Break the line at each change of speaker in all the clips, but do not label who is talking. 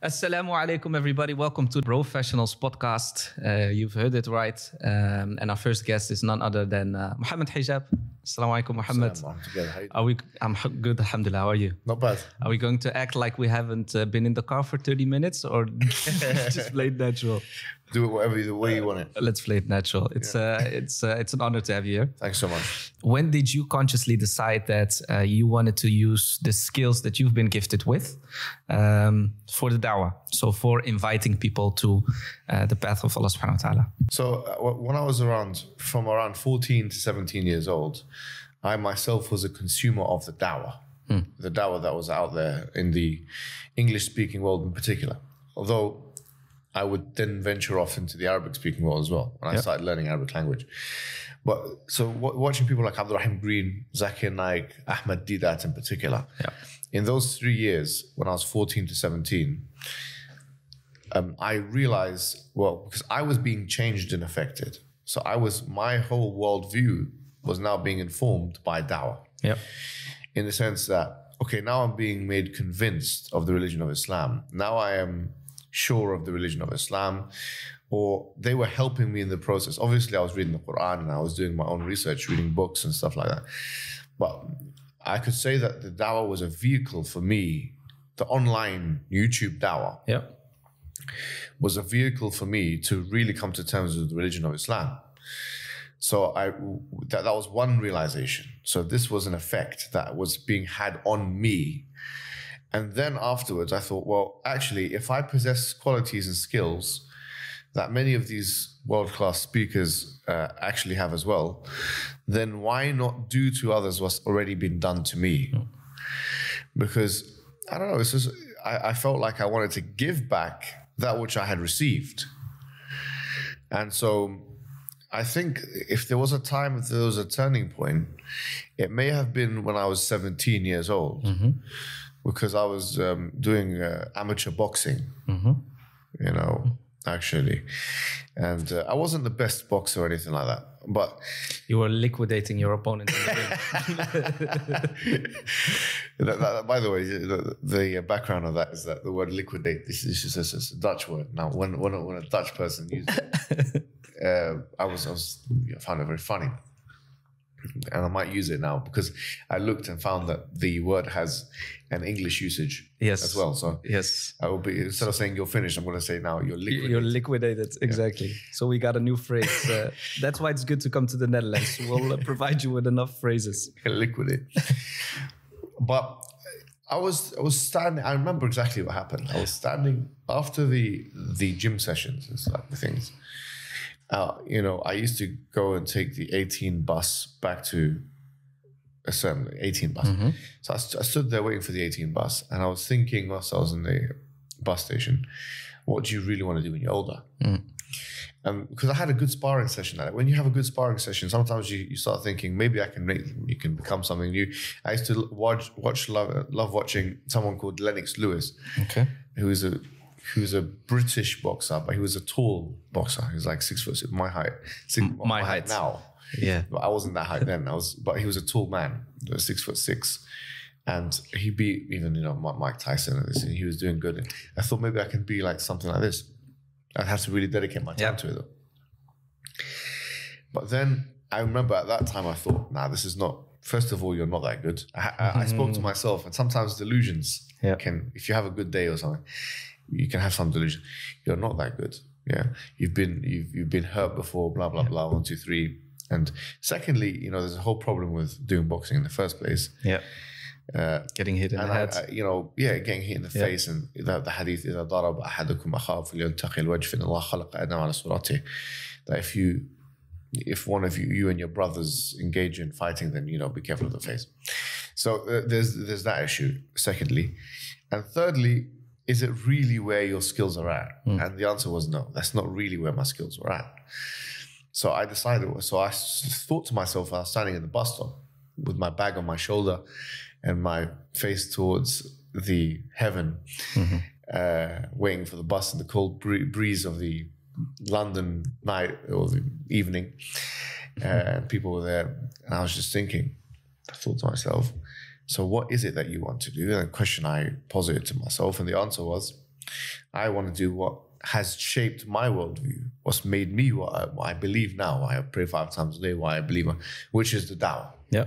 Assalamu alaikum, everybody. Welcome to Brofessionals Podcast. You've heard it right. And our first guest is none other than Mohammed Hijab. Assalamu alaikum, Mohammed. I'm good, alhamdulillah. How are you?
Not bad.
Are we going to act like we haven't been in the car for 30 minutes or just play it natural?
Do it whatever the way you want it.
Let's play it natural. It's an honor to have you here.
Thanks so much.
When did you consciously decide that you wanted to use the skills that you've been gifted with for the da'wah? So for inviting people to the path of Allah subhanahu wa ta'ala.
So when I was around 14 to 17 years old, I myself was a consumer of the da'wah. The da'wah that was out there in the English-speaking world in particular. Although I would then venture off into the Arabic-speaking world as well when I started learning Arabic language. But so watching people like Abdurrahim Green, Zakir Naik, Ahmed Didat in particular, in those 3 years when I was 14 to 17, I realized, because I was being changed and affected. So my whole worldview was now being informed by da'wah. In the sense that, okay, now I'm being made convinced of the religion of Islam. Now I am sure of the religion of Islam, or they were helping me in the process. Obviously, I was reading the Quran and I was doing my own research, reading books and stuff like that. But I could say that the da'wah was a vehicle for me. The online YouTube da'wah was a vehicle for me to really come to terms with the religion of Islam. So that was one realization. So this was an effect that was being had on me. And then afterwards, I thought, well, actually, if I possess qualities and skills that many of these world-class speakers actually have as well, then why not do to others what's already been done to me? Because, I don't know, it's just, I felt like I wanted to give back that which I had received. And so I think if there was a time, if there was a turning point, it may have been when I was 17 years old. Because I was doing amateur boxing, actually. And I wasn't the best boxer or anything like that. But
you were liquidating your opponent in the ring.
By the way, the background of that is that the word liquidate, this is just a Dutch word. Now, when a Dutch person uses it, I found it very funny. And I might use it now because I looked and found that the word has an English usage as well. So I will be, instead of saying you're finished, I'm going to say now you're liquidated.
You're liquidated, exactly. So we got a new phrase. That's why it's good to come to the Netherlands. We'll provide you with enough phrases.
Liquidate. But I was standing. I remember exactly what happened. I was standing after the gym sessions and stuff, the things. I used to go and take the 18 bus back to a certain 18 bus. So I stood there waiting for the 18 bus, and I was thinking whilst I was in the bus station, what do you really want to do when you're older? Because I had a good sparring session at it. When you have a good sparring session, sometimes you start thinking, maybe you can become something new. I used to love watching someone called Lennox Lewis, who was a British boxer, but he was a tall boxer. He was like 6 foot, my height. My height now.
Yeah.
But I wasn't that height then. But he was a tall man, 6'6". And he beat even, Mike Tyson and this, and he was doing good. And I thought maybe I can be like something like this. I'd have to really dedicate my time to it though. But then I remember at that time I thought, this is not, first of all, you're not that good. I spoke to myself, and sometimes delusions can, if you have a good day or something, you can have some delusion. You're not that good. You've been hurt before, blah, blah, blah, 1, 2, 3. And secondly, there's a whole problem with doing boxing in the first place.
Getting hit in the head.
Getting hit in the face. And the hadith, إِذَا ضَرَبَ أَحَدُكُمْ أَخَاهُ فَلْيَلْتَقِ الْوَجْهِ فَإِنَّ اللَّهَ خَلَقَ آدَمَ عَلَى صُورَتِهِ. That if one of you and your brothers engage in fighting, then, be careful of the face. So there's that issue, secondly. And thirdly, is it really where your skills are at? And the answer was no, that's not really where my skills were at. So I thought to myself, I was standing in the bus stop with my bag on my shoulder and my face towards the heaven, waiting for the bus in the cold breeze of the London night or the evening. And people were there. And I was just thinking, I thought to myself, so what is it that you want to do? And the question I posited to myself, and the answer was, I want to do what has shaped my worldview, what's made me what I believe now. I pray 5 times a day, why I believe, which is the dawah.
Yeah.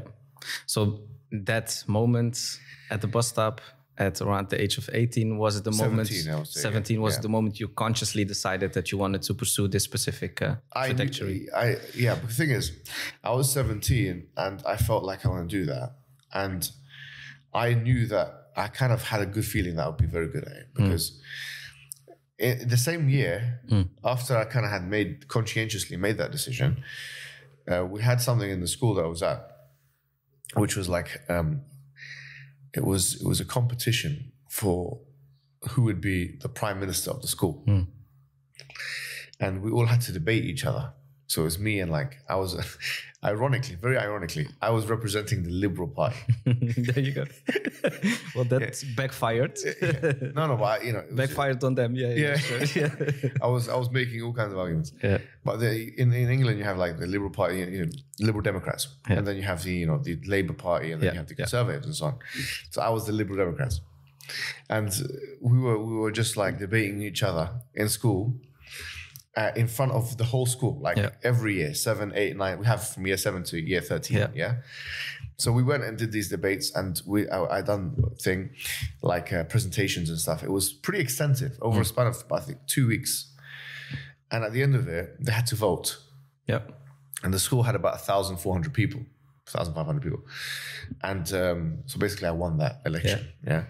So that moment at the bus stop at around the age of 18, was it the
17,
moment?
I would say,
17 was
yeah.
the moment you consciously decided that you wanted to pursue this specific trajectory.
But the thing is, I was 17 and I felt like I want to do that. And I knew that I kind of had a good feeling that I would be very good at it, because in the same year, after I kind of had conscientiously made that decision, we had something in the school that I was at, which was like, it was a competition for who would be the prime minister of the school. And we all had to debate each other. So it was me and I was, very ironically, I was representing the Liberal Party.
There you go. Well, that's backfired.
No, but
backfired on them. Yeah. Sure. Yeah.
I was making all kinds of arguments.
Yeah.
But in England, you have the Liberal Party, Liberal Democrats, and then you have the Labour Party, and then you have the Conservatives and so on. So I was the Liberal Democrats, and we were just debating each other in school. In front of the whole school, every year, 7, 8, 9, we have from year 7 to year 13. Yeah. So we went and did these debates, and I done presentations and stuff. It was pretty extensive over a span of, I think, 2 weeks. And at the end of it, they had to vote.
Yep.
And the school had about 1,400 people, 1,500 people. And so basically I won that election. Yeah.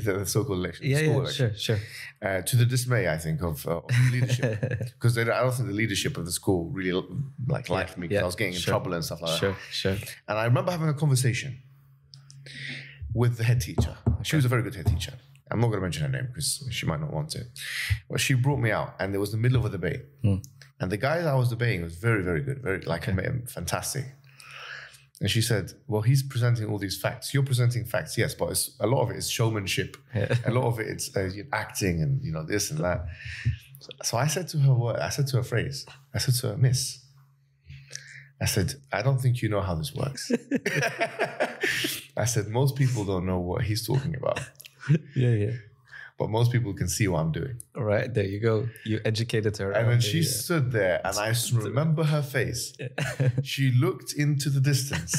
The so-called election. Election.
Sure.
To the dismay, I think, of the leadership. Because I don't think the leadership of the school really liked me, because I was getting in trouble and stuff like that.
Sure.
And I remember having a conversation with the head teacher. She was a very good head teacher. I'm not going to mention her name because she might not want to. But she brought me out, and it was the middle of a debate. And the guy that I was debating was very, very good, very fantastic. And she said, well, he's presenting all these facts. You're presenting facts, yes, but a lot of it is showmanship. A lot of it is acting and, this and that. So I said to her I said to her phrase. I said to her, Miss, I said, I don't think you know how this works. I said, most people don't know what he's talking about.
Yeah.
But most people can see what I'm doing.
All right, there you go. You educated her.
And then she stood there, and I remember her face. She looked into the distance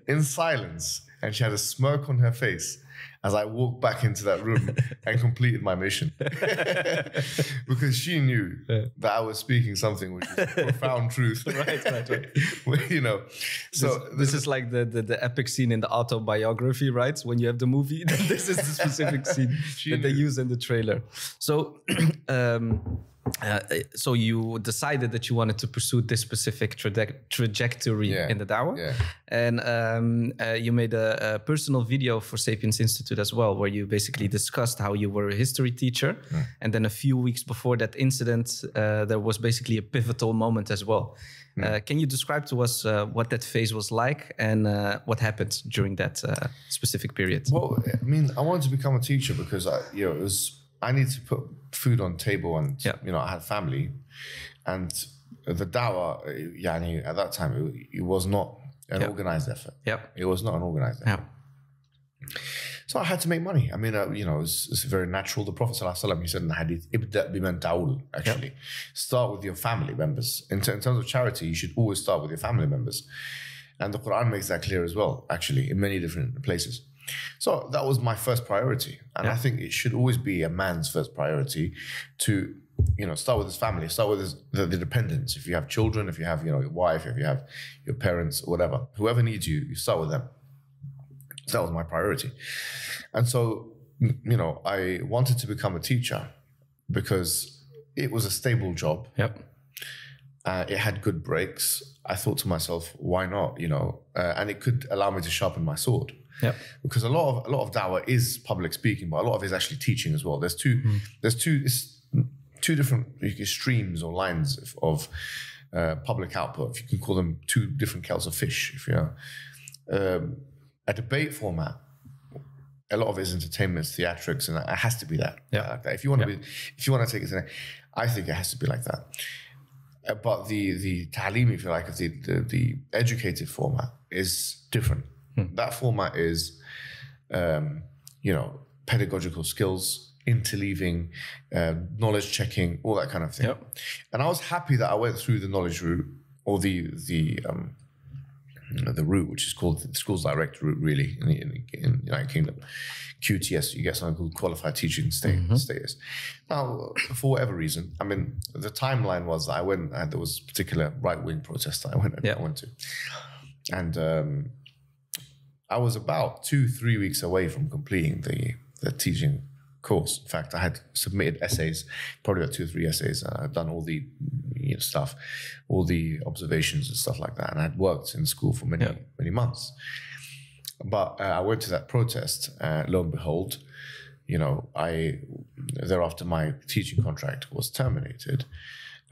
in silence, and she had a smirk on her face as I walked back into that room and completed my mission. Because she knew that I was speaking something which is profound truth. Right. So
this is like the epic scene in the autobiography, right? When you have the movie, this is the specific scene that they use in the trailer. So so you decided that you wanted to pursue this specific trajectory in the dawah, and you made a personal video for Sapiens Institute as well, where you basically discussed how you were a history teacher, and then a few weeks before that incident, there was basically a pivotal moment as well. Can you describe to us what that phase was like and what happened during that specific period?
Well, I mean, I wanted to become a teacher because I need to put food on the table, and I had family, and the dawah, at that time, it was not an organized effort. It was not an organized effort. So I had to make money. I mean, it's very natural. The Prophet ﷺ, he said in the hadith, "Ibda biman ta'ul." Actually, start with your family members. In terms of charity, you should always start with your family members, and the Quran makes that clear as well. Actually, in many different places. So that was my first priority. And I think it should always be a man's first priority to, start with his family, start with the dependents. If you have children, if you have, your wife, if you have your parents, whatever, whoever needs you, you start with them. So that was my priority. And so, I wanted to become a teacher because it was a stable job. It had good breaks. I thought to myself, why not, and it could allow me to sharpen my sword. Because a lot of dawah is public speaking, but a lot of it is actually teaching as well. There's two different streams or lines of public output, if you can call them two different kettles of fish. If a debate format, a lot of it is entertainment, theatrics, and it has to be that. Like that. If you want to take it to, I think it has to be like that. But the ta'aleem, if you like, of the educative format is different. That format is, pedagogical skills. interleaving, knowledge checking, all that kind of thing.
Yep.
And I was happy that I went through the knowledge route, or the route which is called the Schools Direct route, really, in the United Kingdom. QTS, you get something called Qualified Teaching Status. Now, for whatever reason, I mean, the timeline was that I went, and there was a particular right-wing protest that I went to. And I was about 2-3 weeks away from completing the teaching course. In fact, I had submitted essays, probably about 2 or 3 essays. I'd done all the stuff, all the observations and stuff like that. And I'd worked in school for many months. But I went to that protest, lo and behold, thereafter my teaching contract was terminated.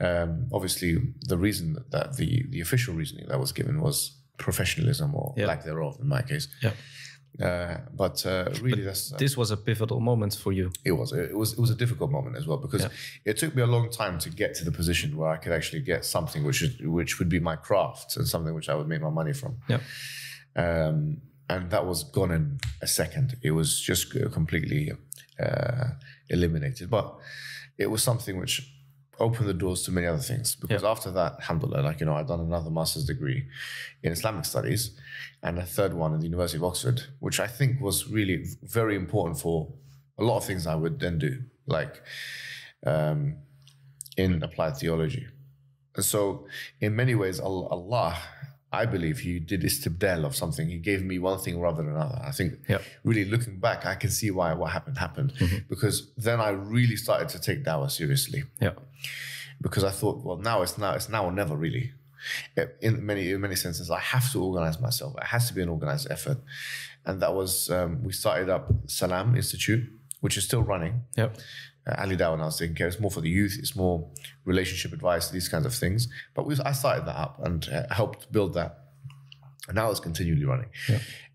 Obviously, the reason that the official reasoning that was given was professionalism, or lack thereof in my case. But this
was a pivotal moment for you.
It was a difficult moment as well, because it took me a long time to get to the position where I could actually get something which would be my craft and something which I would make my money from. And that was gone in a second. It was just completely eliminated. But it was something which opened the doors to many other things. Because after that, alhamdulillah, I'd done another master's degree in Islamic studies and a third one at the University of Oxford, which I think was really very important for a lot of things I would then do, like in applied theology. And so in many ways, Allah, I believe he did istibdal of something. He gave me one thing rather than another. I think really looking back, I can see why what happened. Because then I really started to take dawah seriously. Because I thought, well, it's now or never, really. In many senses, I have to organize myself. It has to be an organized effort. And that was, we started up Salam Institute, which is still running. Ali Dawah now is taking care. It's more for the youth. It's more relationship advice, these kinds of things. But I started that up and helped build that. And now it's continually running.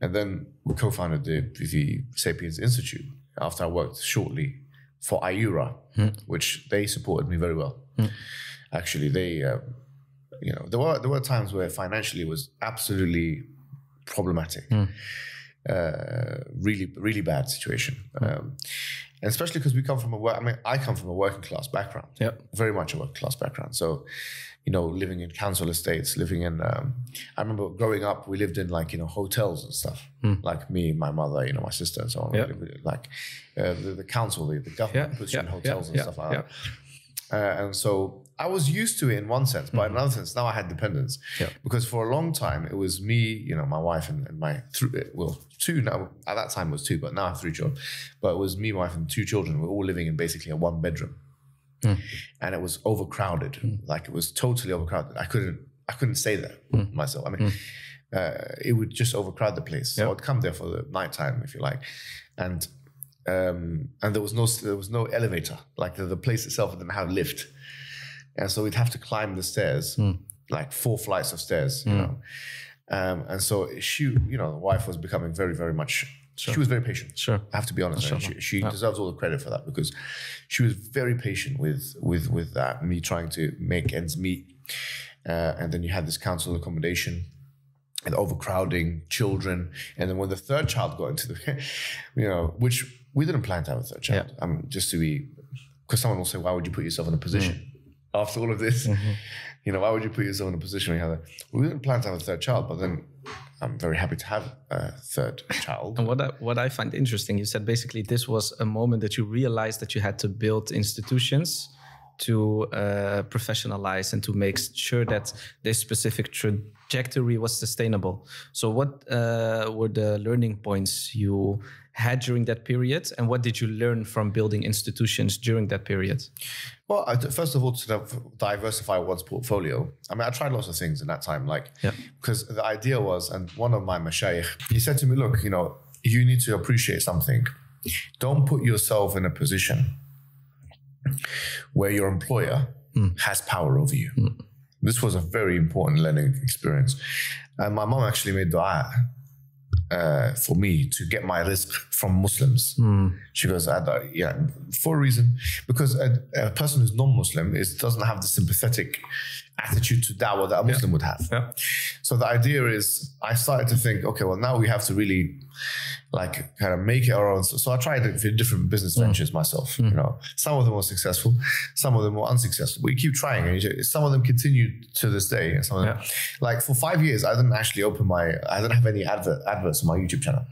And then we co-founded the Sapiens Institute after I worked shortly for IURA, which they supported me very well. Actually, they, there were times where financially it was absolutely problematic. Really, really bad situation. And especially because I come from a working class background. Very much a working class background. So, living in council estates, living in, I remember growing up, we lived in hotels and stuff. Like me, my mother, my sister and so on. The council, the government puts you in hotels and stuff like that. And so I was used to it in one sense, but in another sense, now I had dependence. Because for a long time, it was me, my wife and my, two now, at that time it was 2, but now I have 3 children. But it was me, my wife and 2 children. We're all living in basically a 1 bedroom. And it was overcrowded. It was totally overcrowded. I couldn't stay there myself. I mean, it would just overcrowd the place. So I'd come there for the nighttime, if you like. And there was no elevator. The place itself didn't have a lift. And so we'd have to climb the stairs, 4 flights of stairs, and so she, the wife was becoming very, very much, she was very patient. I have to be honest. She deserves all the credit for that, because she was very patient with that, me trying to make ends meet. And then you had this council accommodation and overcrowding, children. And then when the 3rd child got into the, which we didn't plan to have a 3rd child. Because someone will say, why would you put yourself in a position after all of this? Why would you put yourself in a position where you have we didn't plan to have a 3rd child, but then I'm very happy to have a 3rd child.
And what I find interesting, you said basically this was a moment that you realized that you had to build institutions to professionalize and to make sure that this specific trajectory was sustainable. So what were the learning points you had during that period, and what did you learn from building institutions during that period?
Well, first of all, to diversify one's portfolio. I tried lots of things in that time, because the idea was, and one of my mashayikh, he said to me, look, you need to appreciate something. Don't put yourself in a position where your employer has power over you. This was a very important learning experience. And my mom actually made dua for me to get my rizq from Muslims. She goes, for a reason, because a person who's non-Muslim doesn't have the sympathetic attitude to da'wah that a Muslim would have. So the idea is, I started to think, okay, well, now we have to really like kind of make it our own. So I tried different business ventures myself. You know, some of them were successful, some of them were unsuccessful. But you keep trying, and some of them continue to this day. And some of them, like for 5 years, I didn't actually I didn't have any adverts on my YouTube channel.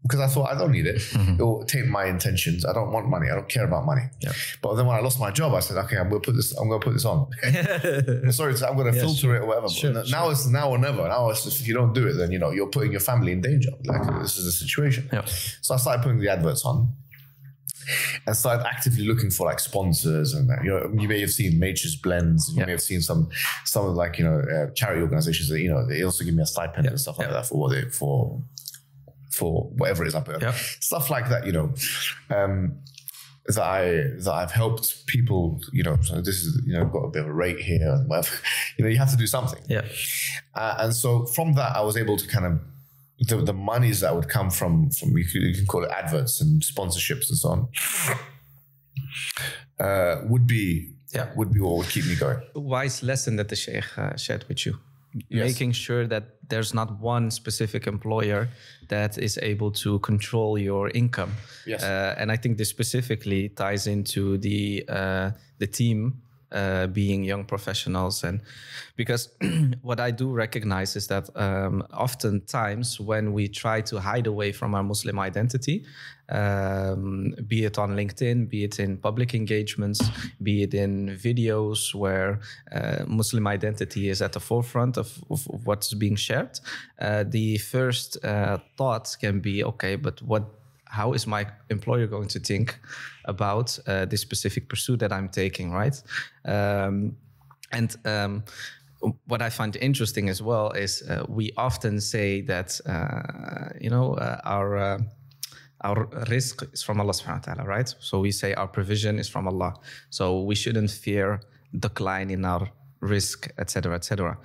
Because I thought I don't need it. It will taint my intentions. I don't want money. I don't care about money. Yeah. But then when I lost my job, I said, okay, I'm going to put this on. Sorry, I'm going to filter it or whatever. Now it's now or never. Now it's just, if you don't do it, then you're putting your family in danger. Like this is the situation. Yeah. So I started putting the adverts on and started actively looking for like sponsors, and you may have seen Nature's Blends. You may have seen some of like charity organizations that they also give me a stipend and stuff like that for whatever it is I put. Stuff like that, that I've helped people, so this is, got a bit of a rate here and whatever, you have to do something. Yeah. And so from that, I was able to kind of, the monies that would come from you can call it adverts and sponsorships and so on, would be what would keep me going.
Wise lesson that the Sheikh shared with you. Making sure that there's not one specific employer that is able to control your income. Yes. And I think this specifically ties into the team being young professionals. And because what I do recognize is that oftentimes when we try to hide away from our Muslim identity, be it on LinkedIn, be it in public engagements, be it in videos where Muslim identity is at the forefront of what's being shared, the first thought can be, okay, but how is my employer going to think about this specific pursuit that I'm taking, right? What I find interesting as well is we often say that, our risk is from Allah subhanahu wa ta'ala, right? So we say our provision is from Allah. So we shouldn't fear decline in our risk, etc., etc.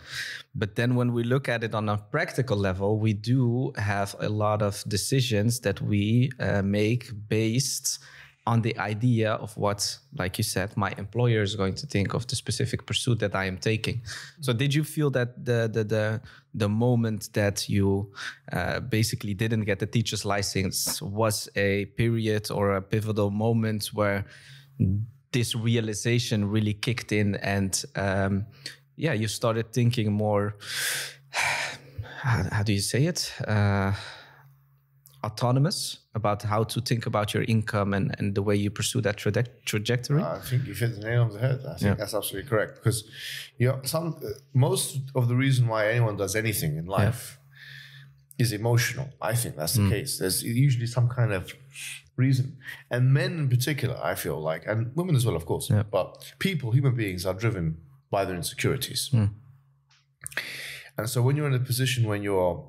But then when we look at it on a practical level, we do have a lot of decisions that we make based on the idea of what, like you said, my employer is going to think of the specific pursuit that I am taking. So did you feel that the moment that you basically didn't get the teacher's license was a period or a pivotal moment where this realization really kicked in and you started thinking more, how do you say it? Autonomous about how to think about your income and the way you pursue that trajectory?
I think you hit the nail on the head. I think that's absolutely correct. Because most of the reason why anyone does anything in life is emotional. I think that's the case. There's usually some kind of reason. And men in particular, I feel like, and women as well, of course, but human beings are driven by their insecurities. And so when you're in a position when you're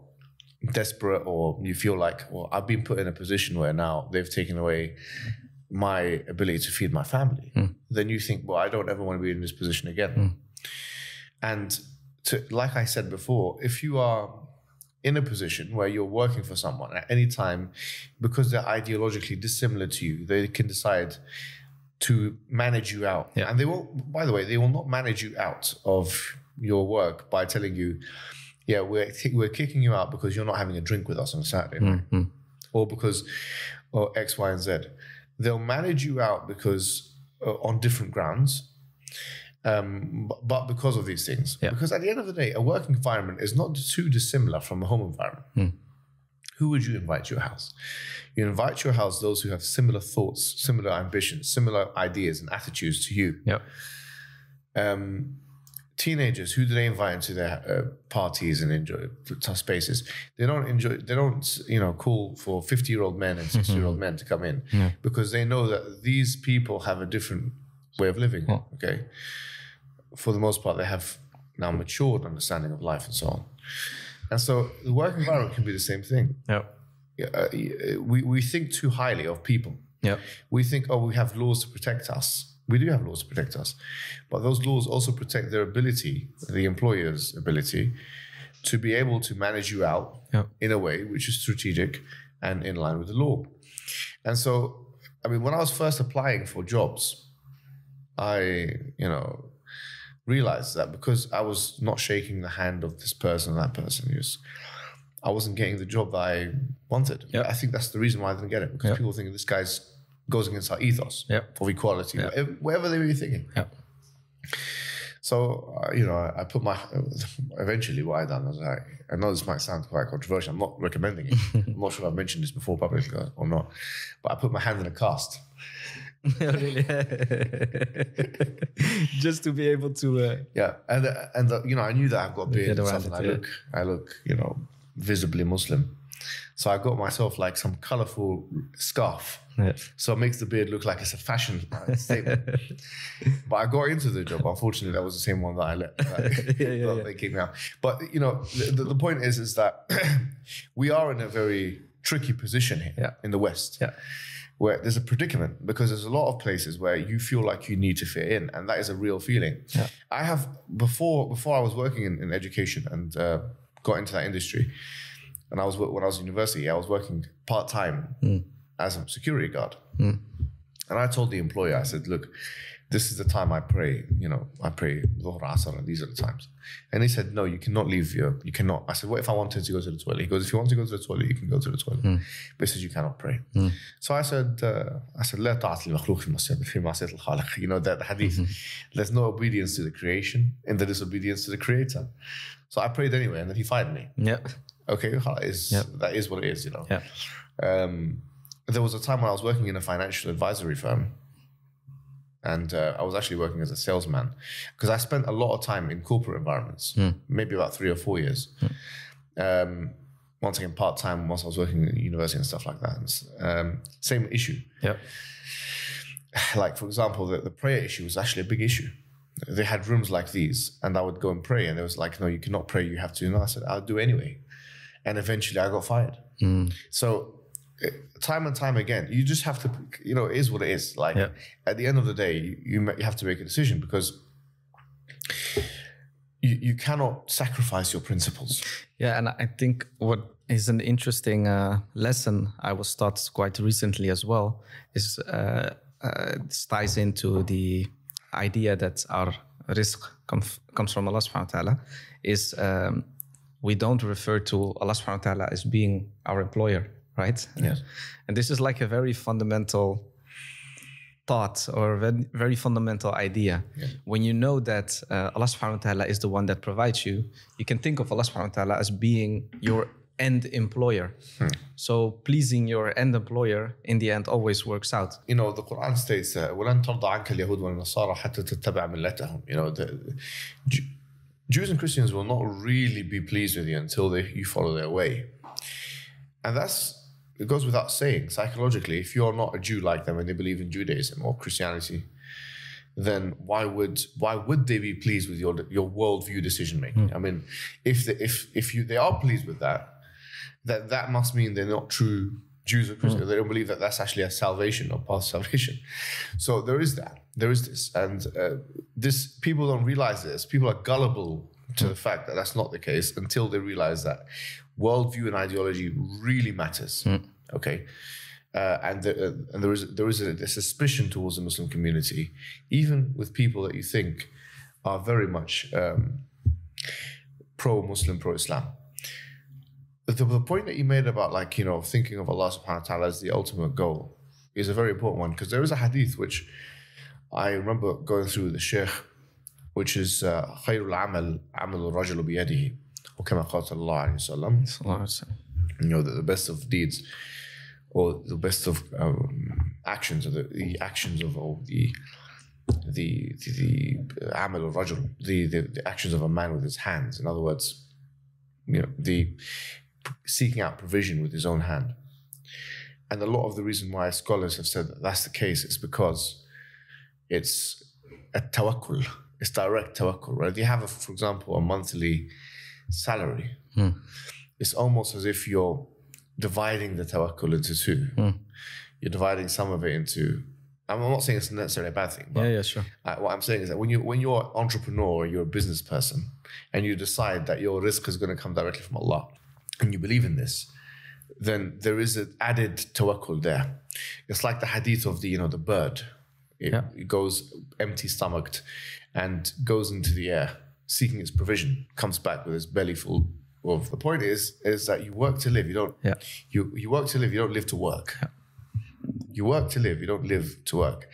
desperate or you feel like, well, I've been put in a position where now they've taken away my ability to feed my family, then you think, well, I don't ever want to be in this position again. And like I said before, if you are in a position where you're working for someone at any time, because they're ideologically dissimilar to you, they can decide to manage you out. And they won't, by the way, they will not manage you out of your work by telling you, we're kicking you out because you're not having a drink with us on a Saturday night, or X, Y, and Z. They'll manage you out because on different grounds, but because of these things. Because at the end of the day, a work environment is not too dissimilar from a home environment. Who would you invite to your house? You invite to your house those who have similar thoughts, similar ambitions, similar ideas and attitudes to you. Teenagers, who do they invite into their parties and enjoy spaces? They don't call for 50-year-old men and 60-year-old men to come in because they know that these people have a different way of living. Okay, for the most part, they have now matured understanding of life and so on. And so the work environment can be the same thing. We think too highly of people. We think, we have laws to protect us. We do have laws to protect us, but those laws also protect their ability, the employer's ability, to be able to manage you out in a way which is strategic and in line with the law. And so, when I was first applying for jobs, I, realized that because I was not shaking the hand of this person, that person, I wasn't getting the job that I wanted.
Yep.
I think that's the reason why I didn't get it, because people think this guy's goes against our ethos of equality, whatever they were thinking. So, I put eventually what I done was I know this might sound quite controversial. I'm not recommending it. I'm not sure if I've mentioned this before publicly or not, but I put my hand in a cast.
Really? Just to be able to...
And I knew that I've got a beard and stuff, and I look, visibly Muslim. So I got myself like some colorful scarf. So it makes the beard look like it's a fashion statement. But I got into the job. Unfortunately, that was the same one that I let. They kicked me out. But, the point is that we are in a very tricky position here in the West. Where there's a predicament, because there's a lot of places where you feel like you need to fit in, and that is a real feeling. I have, before I was working in education and got into that industry, and when I was in university, I was working part-time as a security guard. And I told the employer, I said, look, this is the time I pray, I pray Dhuhr, Asr, and these are the times. And he said, no, you cannot leave you cannot. I said, what if I wanted to go to the toilet? He goes, if you want to go to the toilet, you can go to the toilet. But he says, you cannot pray. So I said, لا طاعة للمخلوق في معصية الخالق. That hadith. There's no obedience to the creation in the disobedience to the creator. So I prayed anyway, and then he fired me. Okay, that is what it is, There was a time when I was working in a financial advisory firm, and I was actually working as a salesman, because I spent a lot of time in corporate environments, maybe about 3 or 4 years. Once again, part-time, once I was working at university and stuff like that. Same issue. Like, for example, the prayer issue was actually a big issue. They had rooms like these, and I would go and pray, and it was like, no, you cannot pray, you have to. And I said, I'll do anyway. And eventually I got fired. So time and time again, you just have to, it is what it is. Like, at the end of the day, you have to make a decision, because you cannot sacrifice your principles.
And I think what is an interesting lesson I was taught quite recently as well is this ties into the idea that our rizq comes from Allah subhanahu wa ta'ala, is we don't refer to Allah subhanahu wa ta'ala as being our employer, right?
Yes.
And this is like a very fundamental thought, or a very fundamental idea. When you know that Allah subhanahu wa ta'ala is the one that provides you, you can think of Allah subhanahu wa ta'ala as being your end employer. So pleasing your end employer in the end always works out.
The Quran states, وَلَن تَرْضَ عَنْكَ الْيَهُودُ وَالنَّصَارَى حَتَّى تَتَّبِعَ مِلَّتَهُم. The Jews and Christians will not really be pleased with you until you follow their way. And it goes without saying, psychologically, if you're not a Jew like them and they believe in Judaism or Christianity, then why would they be pleased with your worldview decision making? I mean, if they are pleased with that must mean they're not true Jews or Christians. They don't believe that that's actually a salvation or path to salvation. So there is this, and this, people don't realize this. People are gullible to the fact that that's not the case until they realize that worldview and ideology really matters. Okay, and there is a suspicion towards the Muslim community, even with people that you think are very much pro-Muslim, pro-Islam. The point that you made about thinking of Allah subhanahu wa ta'ala as the ultimate goal is a very important one, because there is a hadith which I remember going through the Sheikh, which is خير العمل عمل الرجل بيده وكما قال صلى الله عليه وسلم. The best of deeds, or the best of actions, or the actions of all the عمل الرجل, the actions of a man with his hands. In other words, the seeking out provision with his own hand. And a lot of the reason why scholars have said that that's the case is because it's a tawakkul. It's direct tawakkul, right? You have, for example, a monthly salary. It's almost as if you're dividing the tawakkul into two. You're dividing some of it into... I'm not saying it's necessarily a bad thing, but
sure.
What I'm saying is that when you're an entrepreneur or you're a business person and you decide that your rizq is going to come directly from Allah and you believe in this, then there is an added tawakkul there. It's like the hadith of the bird. It goes empty-stomached and goes into the air seeking its provision, comes back with its belly full Well, the point is that you work to live. You don't.
Yeah.
You work to live. You don't live to work.
Yeah.
You work to live. You don't live to work.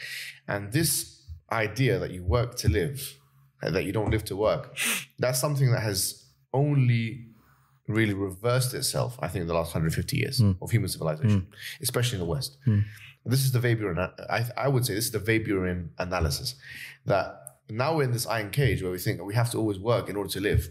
And this idea that you work to live, that you don't live to work, that's something that has only really reversed itself, I think, in the last 150 years of human civilization, especially in the West. This is the Weberian, I would say this is the Weberian analysis, that now we're in this iron cage where we think that we have to always work in order to live,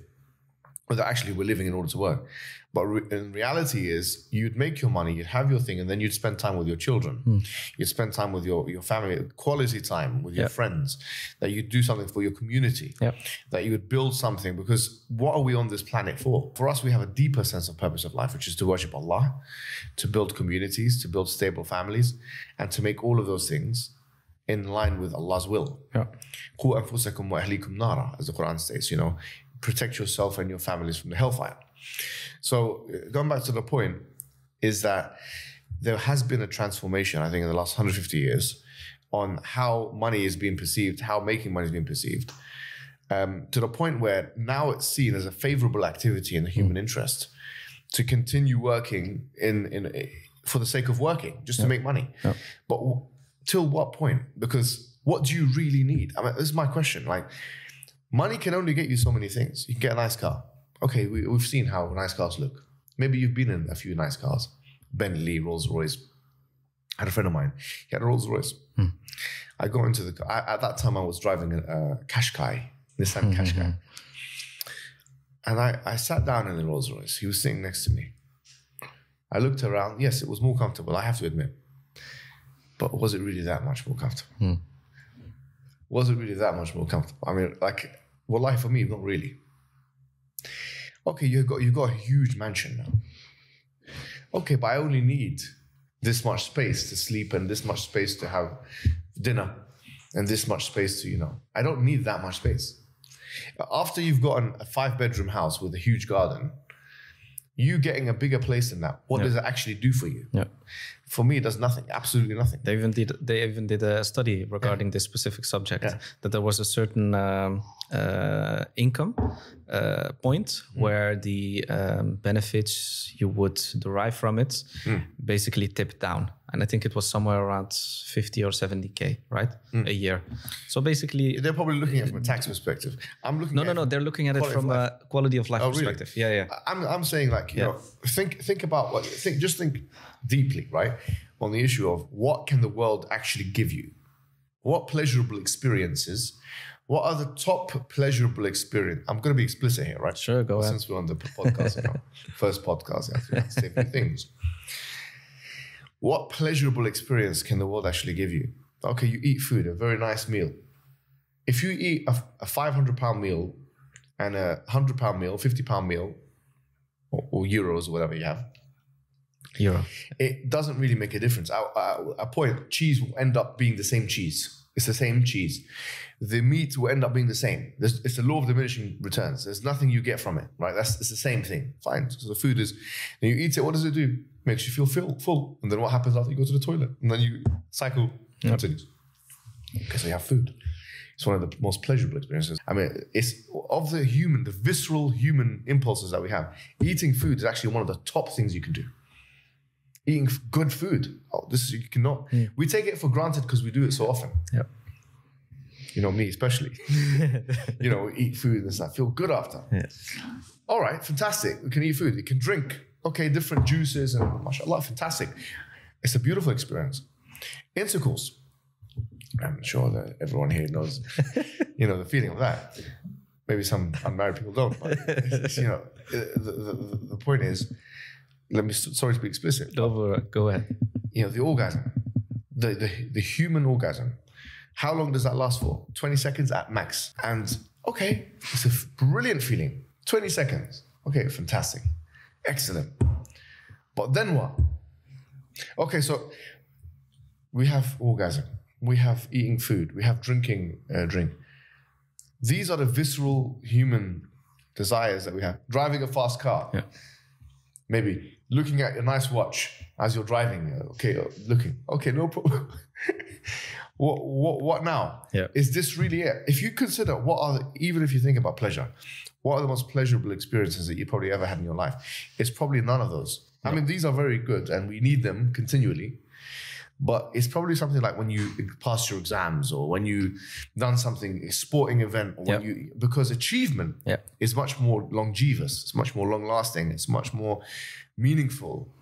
or that actually we're living in order to work. But in reality is you'd make your money, you'd have your thing, and then you'd spend time with your children. You'd spend time with your family, quality time with your friends, that you'd do something for your community, that you would build something, because what are we on this planet for? For us, we have a deeper sense of purpose of life, which is to worship Allah, to build communities, to build stable families, and to make all of those things in line with Allah's will. قُوا أَنفُسَكُمْ وَأَهْلِيكُمْ نَارًا, as the Quran states, protect yourself and your families from the hellfire. So going back to the point is that there has been a transformation, I think, in the last 150 years on how money is being perceived, how making money is being perceived, to the point where now it's seen as a favorable activity in the human interest to continue working for the sake of working, just to make money. But till what point? Because what do you really need? I mean, this is my question. Like, money can only get you so many things. You can get a nice car. Okay, we've seen how nice cars look. Maybe you've been in a few nice cars. Bentley, Rolls Royce. I had a friend of mine. He had a Rolls Royce. I go into the car. At that time, I was driving a Qashqai, Nissan Qashqai. And I sat down in the Rolls Royce. He was sitting next to me. I looked around. Yes, it was more comfortable, I have to admit. But was it really that much more comfortable? Was it really that much more comfortable? I mean, like, wallahi, for me, not really. Okay, you've got a huge mansion now. Okay, but I only need this much space to sleep and this much space to have dinner and this much space to, I don't need that much space. After you've gotten a 5-bedroom house with a huge garden, you getting a bigger place than that, what does it actually do for you? For me, it does nothing, absolutely nothing.
They even did a study regarding this specific subject, that there was a certain income point where the benefits you would derive from it basically tipped down. And I think it was somewhere around 50 or 70K, right? A year. So basically...
They're probably looking at it from a tax perspective. I'm looking
No, they're looking at it from a quality of life perspective. Really? Yeah.
I'm saying, like, think about just think deeply, right? On the issue of what can the world actually give you? What pleasurable experiences? What are the top pleasurable experience? I'm going to be explicit here, right?
Sure, go ahead.
Since we're on the podcast, first podcast, we have to say a few things. What pleasurable experience can the world actually give you? Okay, you eat food, a very nice meal. If you eat a £500 meal and a £100 meal, £50 meal, or euros, or whatever you have, it doesn't really make a difference. A point, cheese will end up being the same cheese. It's the same cheese. The meat will end up being the same. It's the law of diminishing returns. There's nothing you get from it, right? It's the same thing. Fine. So the food is, and you eat it, what does it do? Makes you feel full. And then what happens after you go to the toilet? And then you cycle continues. Because you have food. It's one of the most pleasurable experiences. I mean, it's of the visceral human impulses that we have. Eating food is actually one of the top things you can do. Eating good food. You cannot. We take it for granted because we do it so often. Me especially. We eat food and stuff. Feel good after. All right, fantastic. We can eat food. We can drink. Okay, different juices and mashallah, fantastic. It's a beautiful experience. Intercourse. I'm sure that everyone here knows, the feeling of that. Maybe some unmarried people don't. But the point is, sorry to be explicit.
Go ahead.
The orgasm, the human orgasm. How long does that last for? 20 seconds at max. And okay, it's a brilliant feeling. 20 seconds. Okay, fantastic. Excellent. But then what? Okay, so we have orgasm. We have eating food. We have drinking drink. These are the visceral human desires that we have. Driving a fast car. Maybe looking at a nice watch as you're driving. Okay, looking. Okay, no problem. What now? Is this really it? If you consider even if you think about pleasure, what are the most pleasurable experiences that you probably ever had in your life? It's probably none of those. I mean, these are very good and we need them continually. But it's probably something like when you pass your exams or when you done something, a sporting event, or when because achievement is much more longevous, it's much more long lasting, it's much more meaningful.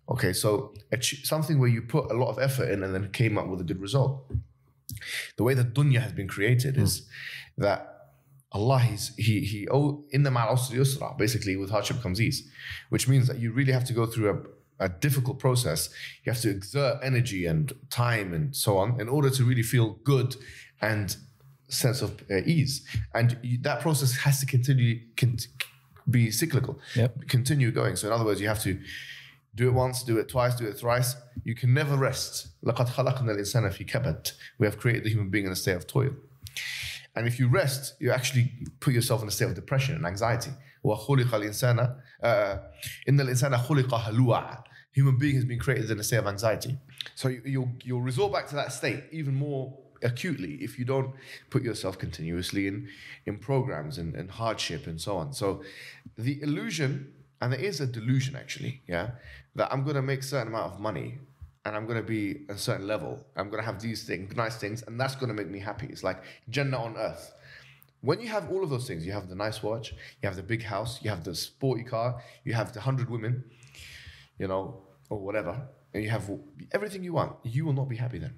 Okay, so something where you put a lot of effort in and then came up with a good result. The way that dunya has been created is that Allah, he inna ma'al usri yusra, basically with hardship comes ease, which means that you really have to go through a difficult process. You have to exert energy and time and so on in order to really feel good and sense of ease. And that process has to be cyclical, continue going. So in other words, you have to do it once, do it twice, do it thrice. You can never rest. لَقَدْ خَلَقْنَا الْإِنسَانَ فِي كَبَدٍ. We have created the human being in a state of toil. And if you rest, you actually put yourself in a state of depression and anxiety. وَخُلِقَ الْإِنسَانَ إِنَّ الْإِنسَانَ خُلِقَ هَلُوعًا. Human being has been created in a state of anxiety. So you'll resort back to that state even more acutely if you don't put yourself continuously in programs and hardship and so on. So the illusion, and there is a delusion actually, that I'm going to make a certain amount of money and I'm going to be at a certain level. I'm going to have these things, nice things, and that's going to make me happy. It's like Jannah on earth. When you have all of those things, you have the nice watch, you have the big house, you have the sporty car, you have the 100 women, or whatever, and you have everything you want, you will not be happy then.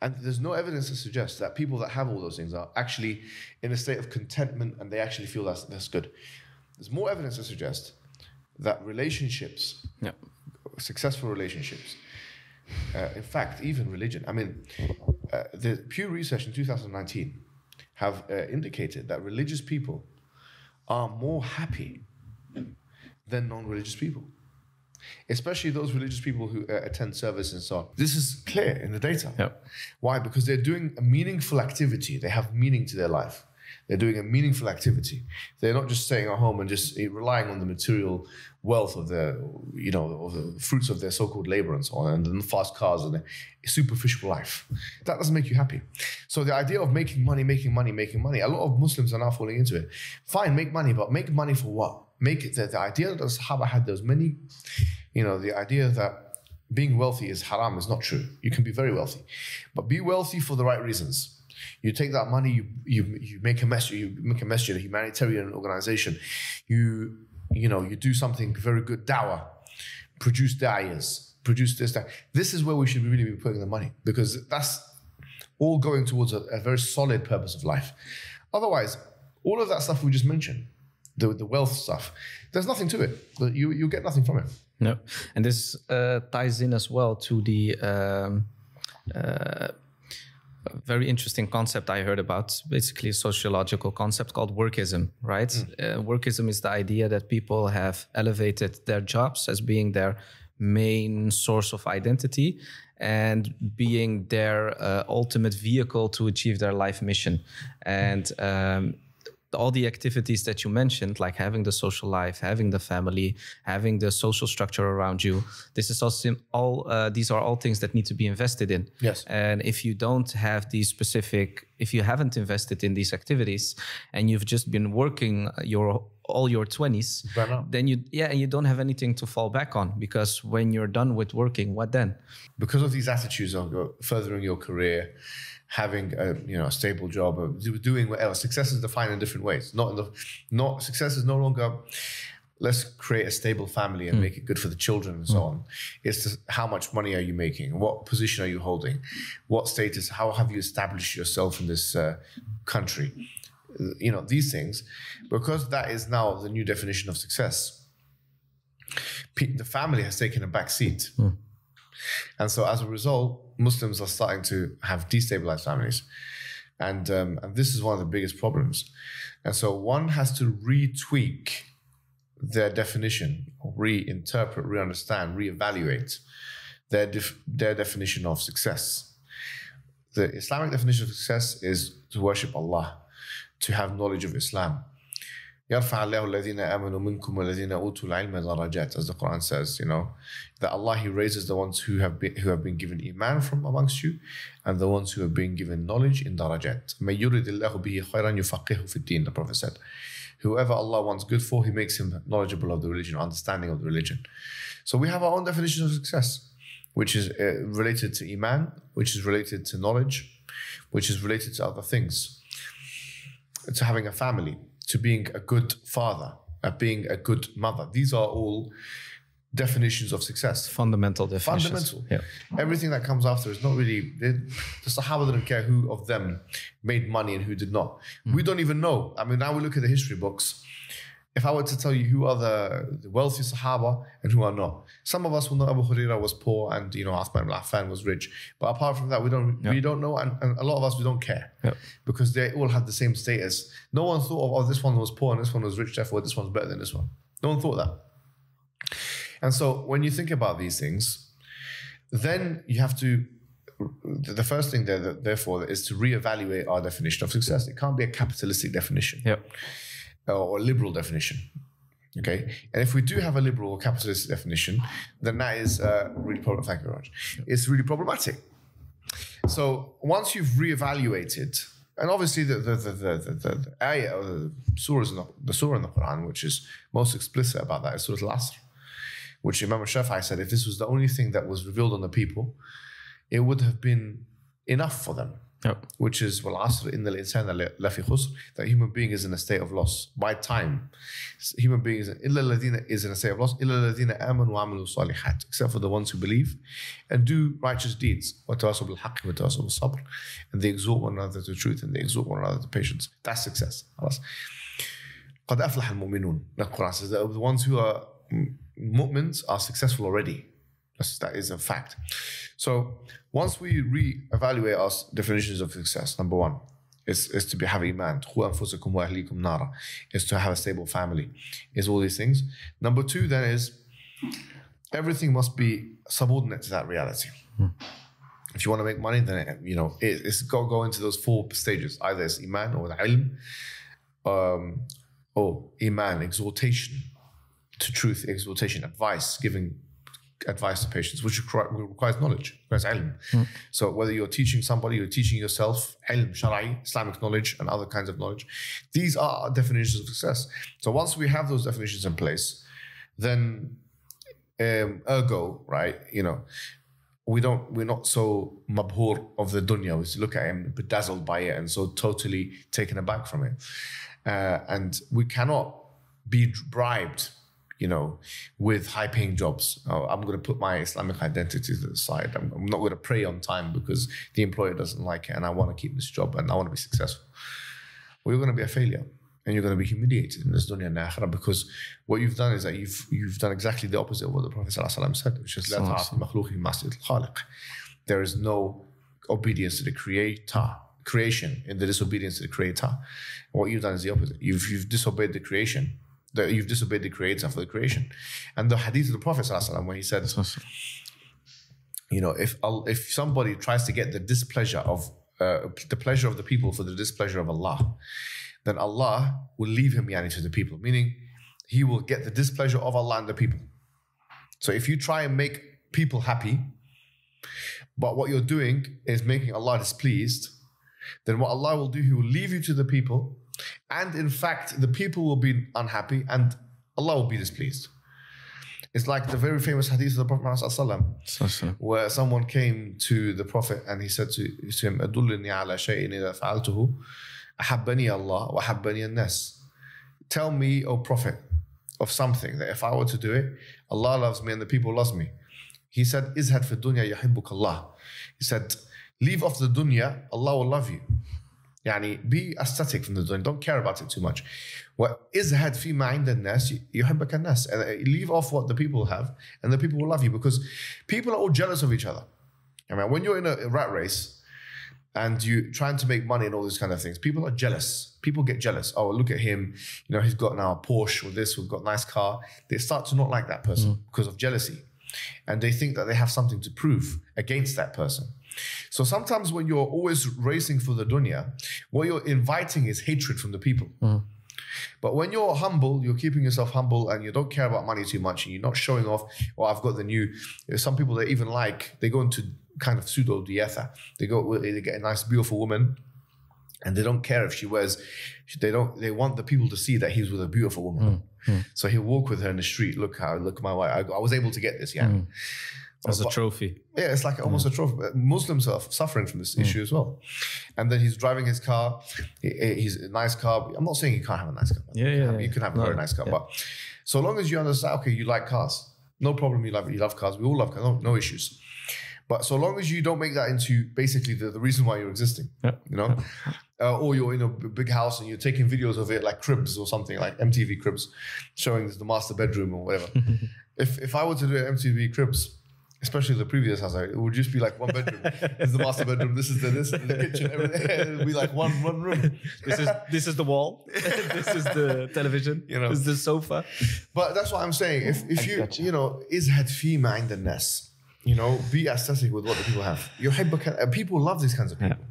And there's no evidence to suggest that people that have all those things are actually in a state of contentment and they actually feel that's good. There's more evidence to suggest that relationships, successful relationships, in fact, even religion, I mean, the Pew Research in 2019 have indicated that religious people are more happy than non-religious people. Especially those religious people who attend service and so on. This is clear in the data. Why? Because they're doing a meaningful activity. They have meaning to their life. They're doing a meaningful activity. They're not just staying at home and just relying on the material wealth of the fruits of their so-called labor and so on, and the fast cars and the superficial life. That doesn't make you happy. So the idea of making money, a lot of Muslims are now falling into it. Fine, make money, but make money for what? Make it the idea that the Sahaba had those many, the idea that being wealthy is haram is not true. You can be very wealthy, but be wealthy for the right reasons. You take that money, you make a masjid, a humanitarian organization. You do something very good, da'wah, produce da'iyas, produce this, that. This is where we should really be putting the money, because that's all going towards a very solid purpose of life. Otherwise, all of that stuff we just mentioned, the wealth stuff, there's nothing to it. You get nothing from it.
No, and this ties in as well to the very interesting concept I heard about, basically a sociological concept called workism, right? Workism is the idea that people have elevated their jobs as being their main source of identity and being their ultimate vehicle to achieve their life mission. And all the activities that you mentioned, like having the social life, having the family, having the social structure around you, this is also these are all things that need to be invested in.
Yes.
And if you don't have if you haven't invested in these activities and you've just been working all your 20s, then you don't have anything to fall back on, because when you're done with working, what then? Because
of these attitudes of furthering your career, having a stable job, doing whatever. Success is defined in different ways. Success is no longer let's create a stable family and make it good for the children and so on. It's just how much money are you making? What position are you holding? What status? How have you established yourself in this country? These things, because that is now the new definition of success. The family has taken a back seat. And so as a result, Muslims are starting to have destabilized families. And this is one of the biggest problems. And so one has to retweak their definition, reinterpret, re-understand, reevaluate their definition of success. The Islamic definition of success is to worship Allah, to have knowledge of Islam. يرفع الله الذين آمنوا منكم والذين أوتوا العلم درجات, as the Quran says, that Allah, He raises the ones who have been given iman from amongst you, and the ones who have been given knowledge in darajat. مَن يُرِدِ اللَّهُ بِهِ خَيْرًا يُفَقِّهُ فِي الدِّينِ, the Prophet said. Whoever Allah wants good for, He makes him knowledgeable of the religion, understanding of the religion. So we have our own definition of success, which is related to Iman, which is related to knowledge, which is related to other things, to having a family, to being a good father, being a good mother. These are all definitions of success.
Fundamental definitions.
Fundamental. Yeah. Everything that comes after is not really... The Sahaba didn't care who of them made money and who did not. We don't even know. I mean, now we look at the history books. If I were to tell you who are the wealthy Sahaba and who are not, some of us will know Abu Hurairah was poor and Uthman ibn Affan was rich. But apart from that, we don't know, and a lot of us, we don't care because they all have the same status. No one thought of, this one was poor and this one was rich, therefore this one's better than this one. No one thought that. And so when you think about these things, then you have to, the first thing there, therefore, is to reevaluate our definition of success. It can't be a capitalistic definition. Or a liberal definition, okay? And if we do have a liberal or capitalist definition, then that is really problematic. Thank you very much. It's really problematic. So once you've reevaluated, and obviously the ayah or the surah in the Quran, which is most explicit about that, is Surah Al-Asr, which Imam al-Shafi'i said, if this was the only thing that was revealed on the people, it would have been enough for them. Which is وَالْعَصْرِ إِنَّ الْإِنسَانَ لَفِي خُسْرٍ, that human being is in a state of loss by time. Human being is in a state of loss إِلَّا الَّذِينَ آمَنُوا وَعَمِلُوا الصَّالِحَاتِ, except for the ones who believe and do righteous deeds. وَتَوَاصَوْا بِالْحَقِّ وَتَوَاصَوْا بِالصَّبْرِ, and they exhort one another to truth and they exhort one another to patience. That's success. قَدْ أَفْلَحَ الْمُؤْمِنُونَ. The Quran says that the ones who are mu'mins are successful already. That is a fact. So once we re-evaluate our definitions of success, number one is to have iman, is to have a stable family, is all these things. Number two then is everything must be subordinate to that reality. If you want to make money, then it's got to go into those four stages. Either it's iman or ilm, or iman, exhortation to truth, exhortation, advice, giving advice to patients, which requires knowledge, requires ilm. So whether you're teaching somebody, you're teaching yourself, ilm, shara'i, Islamic knowledge, and other kinds of knowledge, these are definitions of success. So once we have those definitions in place, then ergo, right, we're not so mabhur of the dunya. We look at him bedazzled by it and so totally taken aback from it. And we cannot be bribed with high-paying jobs. I'm going to put my Islamic identity to the side. I'm not going to pray on time because the employer doesn't like it and I want to keep this job and I want to be successful. Well, you're going to be a failure and you're going to be humiliated in this dunya and akhirah, because what you've done is that you've done exactly the opposite of what the Prophet ﷺ said, which is لا طاعة لمخلوق في معصية الخالق. There is no obedience to the creation in the disobedience to the creator. What you've done is the opposite. You've disobeyed the creation. You've disobeyed the creator for the creation. And the hadith of the Prophet ﷺ, when he said, if somebody tries to get the displeasure of the pleasure of the people for the displeasure of Allah, then Allah will leave him to the people, meaning he will get the displeasure of Allah and the people. So if you try and make people happy, but what you're doing is making Allah displeased, then what Allah will do, He will leave you to the people. And in fact, the people will be unhappy and Allah will be displeased. It's like the very famous hadith of the Prophet ﷺ, where someone came to the Prophet and he said to him, أَدُلِّنِي عَلَى شَيْءٍ إِذَا فَعَلْتُهُ أَحَبَّنِي اللَّهُ وَأَحَبَّنِي النَّاسِ. Tell me, O Prophet, of something that if I were to do it, Allah loves me and the people loves me. He said, إِزْهَدْ فِي الدُّنْيَا يَحِبُّكَ اللَّهُ. He said, leave off the dunya, Allah will love you. Be aesthetic from the dunya. Don't care about it too much. وَإِزْهَدْ فِي مَا عِنْدَ النَّاسِ يُحِبَّكَ النَّاسِ. And leave off what the people have and the people will love you, because people are all jealous of each other. When you're in a rat race and you're trying to make money and all these kind of things, people are jealous. People get jealous. Oh, look at him. He's got now a Porsche or this, we've got a nice car. They start to not like that person because of jealousy. And they think that they have something to prove against that person. So sometimes when you're always racing for the dunya, what you're inviting is hatred from the people. But when you're humble, you're keeping yourself humble and you don't care about money too much and you're not showing off, I've got the new, some people they even they go into kind of pseudo dietha. They get a nice beautiful woman And they don't care if she wears, they want the people to see that he's with a beautiful woman. So he'll walk with her in the street. Look my wife. I was able to get this,
As a trophy.
Yeah, it's like almost a trophy. Muslims are suffering from this issue as well. And then he's driving his car. He's a nice car. I'm not saying you can't have a nice car. You can have a very nice car. But so long as you understand, okay, you like cars. No problem, you love cars. We all love cars, no issues. But so long as you don't make that into basically the reason why you're existing, or you're in a big house and you're taking videos of it like Cribs or something, like MTV Cribs, showing the master bedroom or whatever. If I were to do an MTV Cribs, especially the previous house, it would just be like one bedroom. This is the master bedroom. This is the kitchen. Everything. It would be like one room.
This is the wall. This is the television. This is the sofa.
But that's what I'm saying. If you إزهد فيما عند الناس. Be aesthetic with what the people have. People love these kinds of people.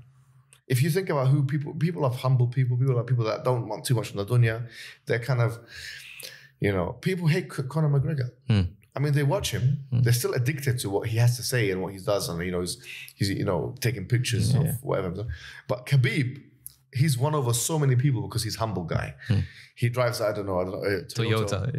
If you think about who people love humble people love people that don't want too much from the dunya. They're kind of, people hate Conor McGregor. I mean, they watch him. They're still addicted to what he has to say and what he does, and he's taking pictures of whatever. But Khabib, he's won over so many people because he's a humble guy. He drives, I don't know,
Toyota.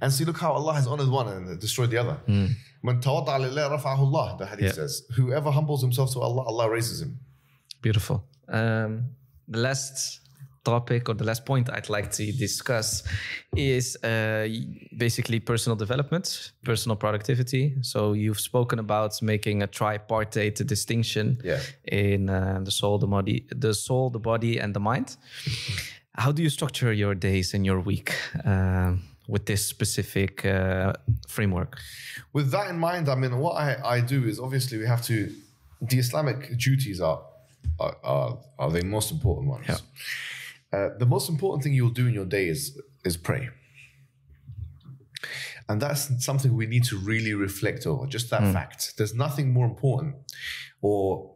And see, look how Allah has honored one and destroyed the other. Man tawadda lillahi rafa'ahu Allah, the hadith says. Whoever humbles himself to Allah, Allah raises him.
Beautiful. The last topic or the last point I'd like to discuss is basically personal development, personal productivity. So you've spoken about making a tripartite distinction in the soul, the body, and the mind. How do you structure your days and your week with this specific framework?
With that in mind, I mean, what I do is obviously we have to. The Islamic duties are the most important ones. The most important thing you'll do in your day is pray. And that's something we need to really reflect over, just that fact. There's nothing more important or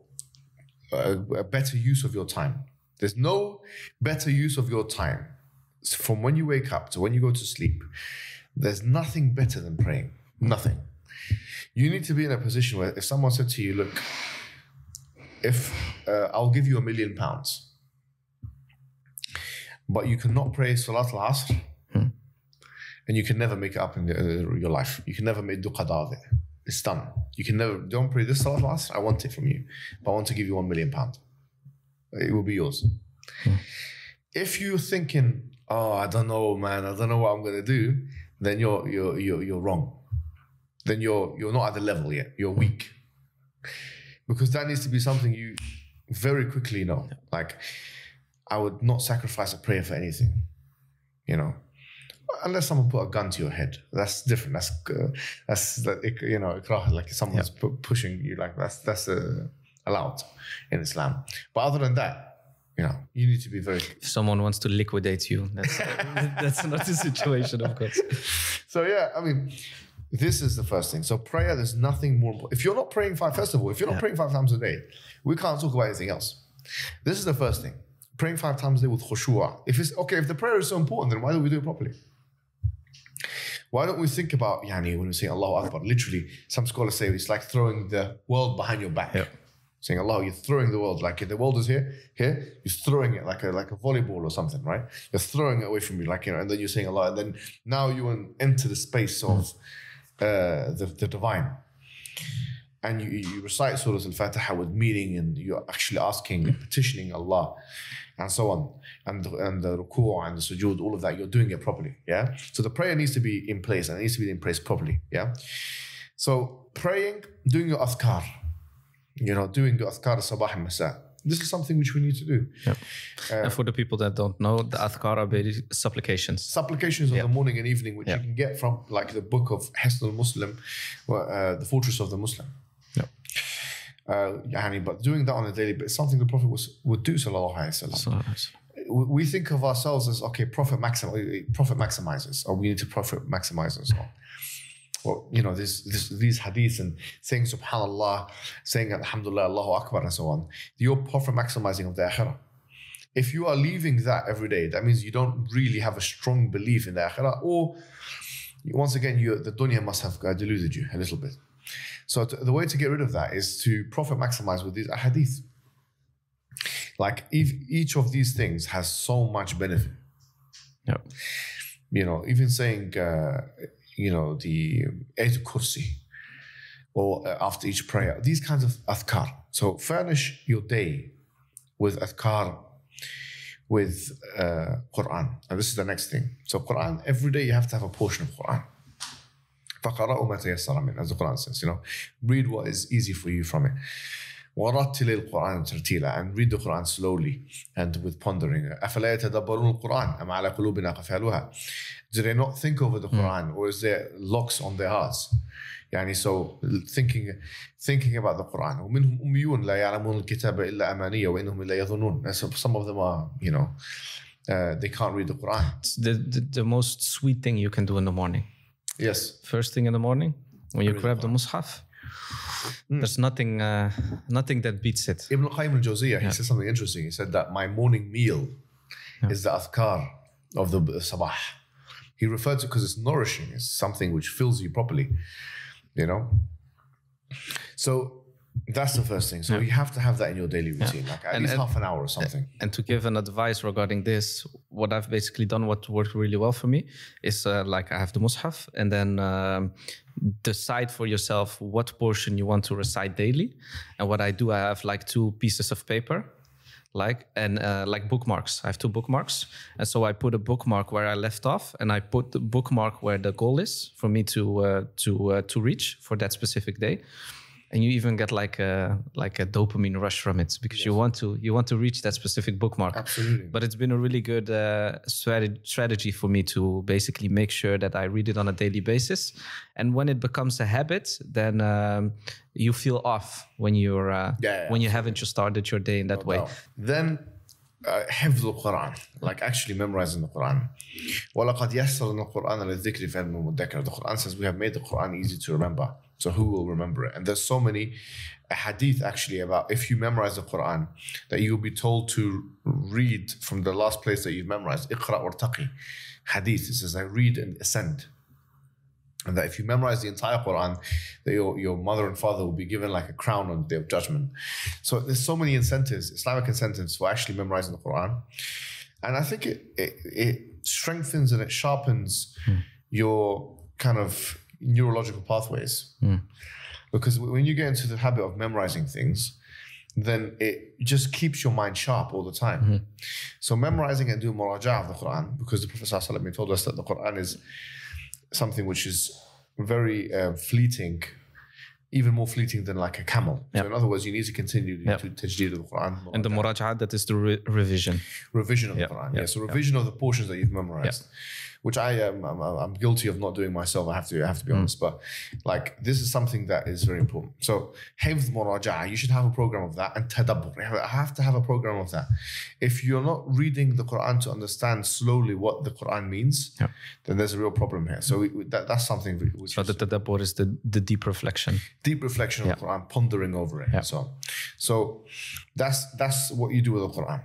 a better use of your time. There's no better use of your time from when you wake up to when you go to sleep. There's nothing better than praying. Nothing. You need to be in a position where if someone said to you, look, if I'll give you £1 million, but you cannot pray Salat al-Asr, and you can never make it up in your life. You can never make do qada of it. It's done. You can never, don't pray this Salat al-Asr, I want it from you, but I want to give you £1 million. It will be yours. If you're thinking, I don't know, man, I don't know what I'm going to do, then you're wrong. Then you're not at the level yet. You're weak. Because that needs to be something you very quickly know. Like, I would not sacrifice a prayer for anything, unless someone put a gun to your head. That's different. That's like someone's pushing you. Like that's allowed in Islam. But other than that, you need to be very.
If someone wants to liquidate you, that's not the situation, of course.
So I mean, this is the first thing. So prayer, there's nothing more important. If you're not praying first of all, if you're not praying 5 times a day, we can't talk about anything else. This is the first thing. Praying 5 times a day with khushu'ah. If the prayer is so important, then why don't we do it properly? Why don't we think about, when we say Allahu Akbar, literally, some scholars say it's like throwing the world behind your back. Saying Allah, you're throwing the world, like the world is here, you're throwing it like a volleyball or something, right? You're throwing it away from you, and then you're saying Allah, and then now you enter the space of the divine. And you recite Surah Al-Fatiha with meaning, and you're actually asking and petitioning Allah, and so on. And the ruku' and the sujood, all of that, you're doing it properly, So the prayer needs to be in place, and it needs to be in place properly, So praying, doing your adhkar, doing your adhkar sabah and masa. This is something which we need to do.
And for the people that don't know, the adhkar are basically supplications.
Supplications of the morning and evening, which you can get from like the book of Hisn al-Muslim, the Fortress of the Muslim. But doing that on a daily basis is something the Prophet would do, sallallahu alaihi wasallam. We think of ourselves as, okay, Prophet maximizes, or we need to Prophet maximize and so on. Well, these hadiths and saying subhanallah, saying alhamdulillah, Allahu Akbar and so on, you're Prophet maximizing of the akhirah. If you are leaving that every day, that means you don't really have a strong belief in the akhirah, or once again, the dunya must have deluded you a little bit. So the way to get rid of that is to Prophet maximize with these hadith. Like each of these things has so much benefit.
Yeah.
Even saying, the Ayat Kursi, or after each prayer, these kinds of adhkar. So furnish your day with adhkar, with Quran. And this is the next thing. So Quran, every day you have to have a portion of Quran. فَقَرَأُوا مَا تَيَسَّرَ مِنْهُ, as the Quran says, read what is easy for you from it. وَرَتِّلِ الْقُرْآنَ تَرْتِيلًا, and read the Quran slowly and with pondering. أَفَلَا يَتَدَبَّرُونَ الْقُرْآنَ أَمْ عَلَى قُلُوبٍ أَقْفَالُهَا. Do they not think over the Quran, or is there locks on their hearts? So thinking about the Quran. وَمِنْهُمْ أُمِّيُّونَ لَا يَعْلَمُونَ الْكِتَابَ إِلَّا أَمَانِيَّ وَإِنْهُمْ إِلَّا يَظُنُّونَ. So some of them are, they can't read the Quran.
It's the most sweet thing you can do in the morning.
Yes.
First thing in the morning, when you grab the Mus'haf, there's nothing that beats it.
Ibn Qayyim al-Jawziyah, he said something interesting. He said that my morning meal is the adhkar of the sabah. He referred to it because it's nourishing. It's something which fills you properly, So that's the first thing. So you have to have that in your daily routine, like at least half an hour or something.
And to give an advice regarding this, what I've basically done, what worked really well for me, is like I have the Mus'haf, and then decide for yourself what portion you want to recite daily. And what I do, I have like 2 pieces of paper, like bookmarks. I have 2 bookmarks, and so I put a bookmark where I left off, and I put the bookmark where the goal is for me to reach for that specific day. And you even get like a dopamine rush from it, because you want to reach that specific bookmark.
Absolutely.
But it's been a really good strategy for me to basically make sure that I read it on a daily basis. And when it becomes a habit, then you feel off when you're when you haven't just started your day in that way.
Then حفظ القرآن, like actually memorizing the Quran. وَلَقَدْ يَسَّرْنَا الْقُرْآنَ لِلذِّكْرِ فَهَلْ مِن مُدَّكِرٍ. The Quran says we have made the Quran easy to remember. So who will remember it? And there's so many hadith actually about if you memorize the Quran, that you'll be told to read from the last place that you've memorized. اقرأ وارتقي. Hadith, it says, I read and ascend. And that if you memorize the entire Quran, that your mother and father will be given like a crown on the Day of Judgment. So there's so many incentives, Islamic incentives for actually memorizing the Quran. And I think it strengthens and it sharpens your kind of neurological pathways. Because when you get into the habit of memorizing things, then it just keeps your mind sharp all the time. So memorizing and doing muraja'ah of the Quran, because the Prophet ﷺ told us that the Quran is something which is very fleeting, even more fleeting than like a camel. So in other words, you need to continue to tajdeed of the Quran.
And the muraja'at, that is the revision.
Revision of the Quran. So revision of the portions that you've memorized. Which I'm guilty of not doing myself. I have to be honest. But like this is something that is very important. So hifz muraja'ah, you should have a program of that, and tadabbur. I have to have a program of that. If you're not reading the Quran to understand slowly what the Quran means, then there's a real problem here. So that's something which
the tadabbur is the deep reflection.
Deep reflection of the Quran, pondering over it. So that's what you do with the Quran.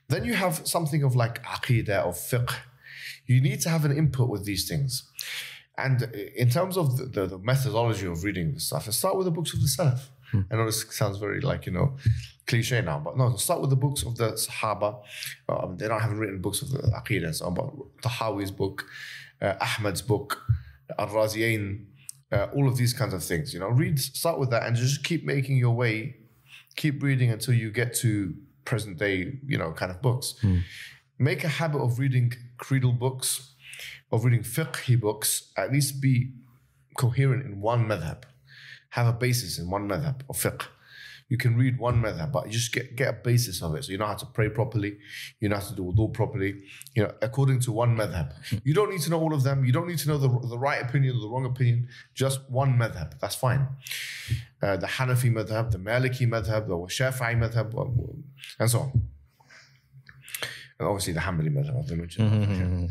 Then you have something of like aqidah or fiqh. You need to have an input with these things. And in terms of the methodology of reading this stuff, start with the books of the Salaf. I know this sounds very cliche now, but no, start with the books of the Sahaba. They don't have written books of the Aqeedah and so on, but Tahawi's book, Ahmad's book, Al-Raziyain, all of these kinds of things. Start with that and just keep making your way, keep reading until you get to present day, kind of books. Make a habit of reading creedal books, of reading fiqhi books, at least be coherent in one madhab. Have a basis in one madhab of fiqh. You can read one madhab, but you just get a basis of it. So you know how to pray properly, you know how to do wudu properly, according to one madhab. You don't need to know all of them. You don't need to know the right opinion or the wrong opinion. Just one madhab. That's fine. The Hanafi madhab, the Maliki madhab, the Shafi'i madhab, and so on. And obviously the Hanbali madhab, as I mentioned.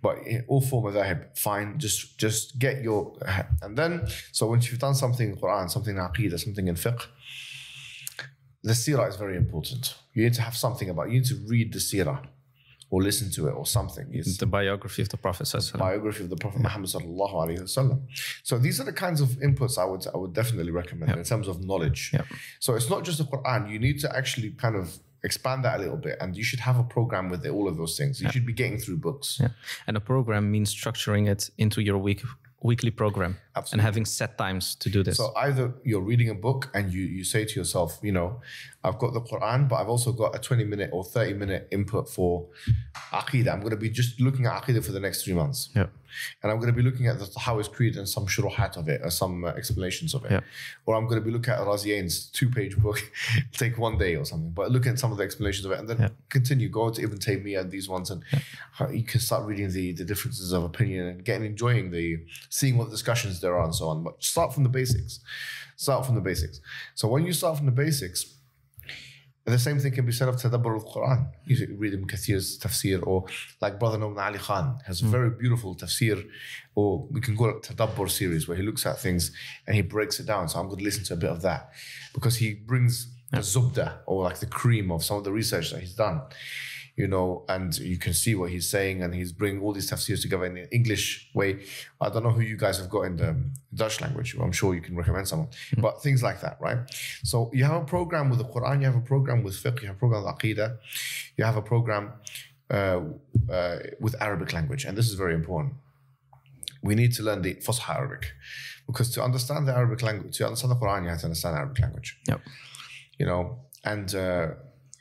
But all 4 madhab, fine. Just get your... And then, so once you've done something in Quran, something in Aqeedah, something in fiqh, the seerah is very important. You need to have something you need to read the seerah or listen to it or something.
The biography of the Prophet.
Biography of the Prophet Muhammad sallallahu alaihi wasallam. So these are the kinds of inputs I would definitely recommend in terms of knowledge. So it's not just the Quran. You need to actually kind of expand that a little bit, and you should have a program with all of those things. You should be getting through books.
Yeah. And a program means structuring it into your weekly program.
Absolutely.
And having set times to do this.
So either you're reading a book and you say to yourself, I've got the Quran, but I've also got a 20-minute or 30-minute input for Aqidah. I'm going to be just looking at Aqidah for the next 3 months.
Yeah.
And I'm going to be looking at the Tahawis Creed and some shuruhat of it, or some explanations of it.
Yeah. Or
I'm going to be looking at Raziyain's 2-page book, take 1 day or something, but look at some of the explanations of it and then continue, go to Ibn Taymiyyah and these ones, and you can start reading the differences of opinion and enjoying seeing what discussions there are and so on. But start from the basics. So when you start from the basics, the same thing can be said of Tadabbur al-Quran. You read Ibn Kathir's tafsir, or like Brother Nouman Ali Khan has a very beautiful tafsir, or we can call it Tadabbur series, where he looks at things and he breaks it down. So I'm going to listen to a bit of that, because he brings the zubda, or like the cream of some of the research that he's done. And you can see what he's saying, and he's bringing all these tafsirs together in the English way. I don't know who you guys have got in the Dutch language. I'm sure you can recommend someone, but things like that, right? So you have a program with the Quran, you have a program with fiqh, you have a program with Aqidah, you have a program with Arabic language, and this is very important. We need to learn the Fusha Arabic, because to understand the Arabic language, to understand the Quran, you have to understand Arabic language.
Yep.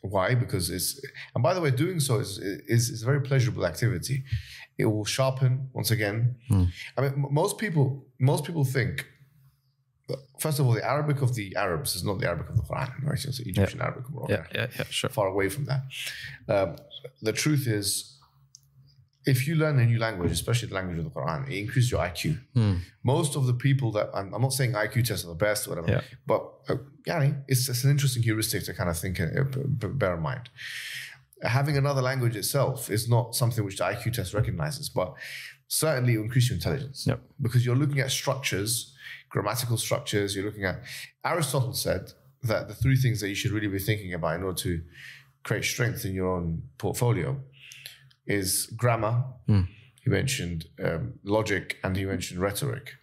Why? Because and by the way, doing so is a very pleasurable activity. It will sharpen, once again. I mean, most people think, first of all, the Arabic of the Arabs is not the Arabic of the Quran, right? It's the Egyptian Arabic.
Sure.
Far away from that. The truth is, if you learn a new language, especially the language of the Quran, it increases your IQ. Most of the people that, I'm not saying IQ tests are the best or whatever, but it's an interesting heuristic to kind of think, bear in mind. Having another language itself is not something which the IQ test recognizes, but certainly it will increase your intelligence. Because you're looking at structures, grammatical structures, you're looking at, Aristotle said that the 3 things that you should really be thinking about in order to create strength in your own portfolio is grammar, he mentioned logic, and he mentioned rhetoric.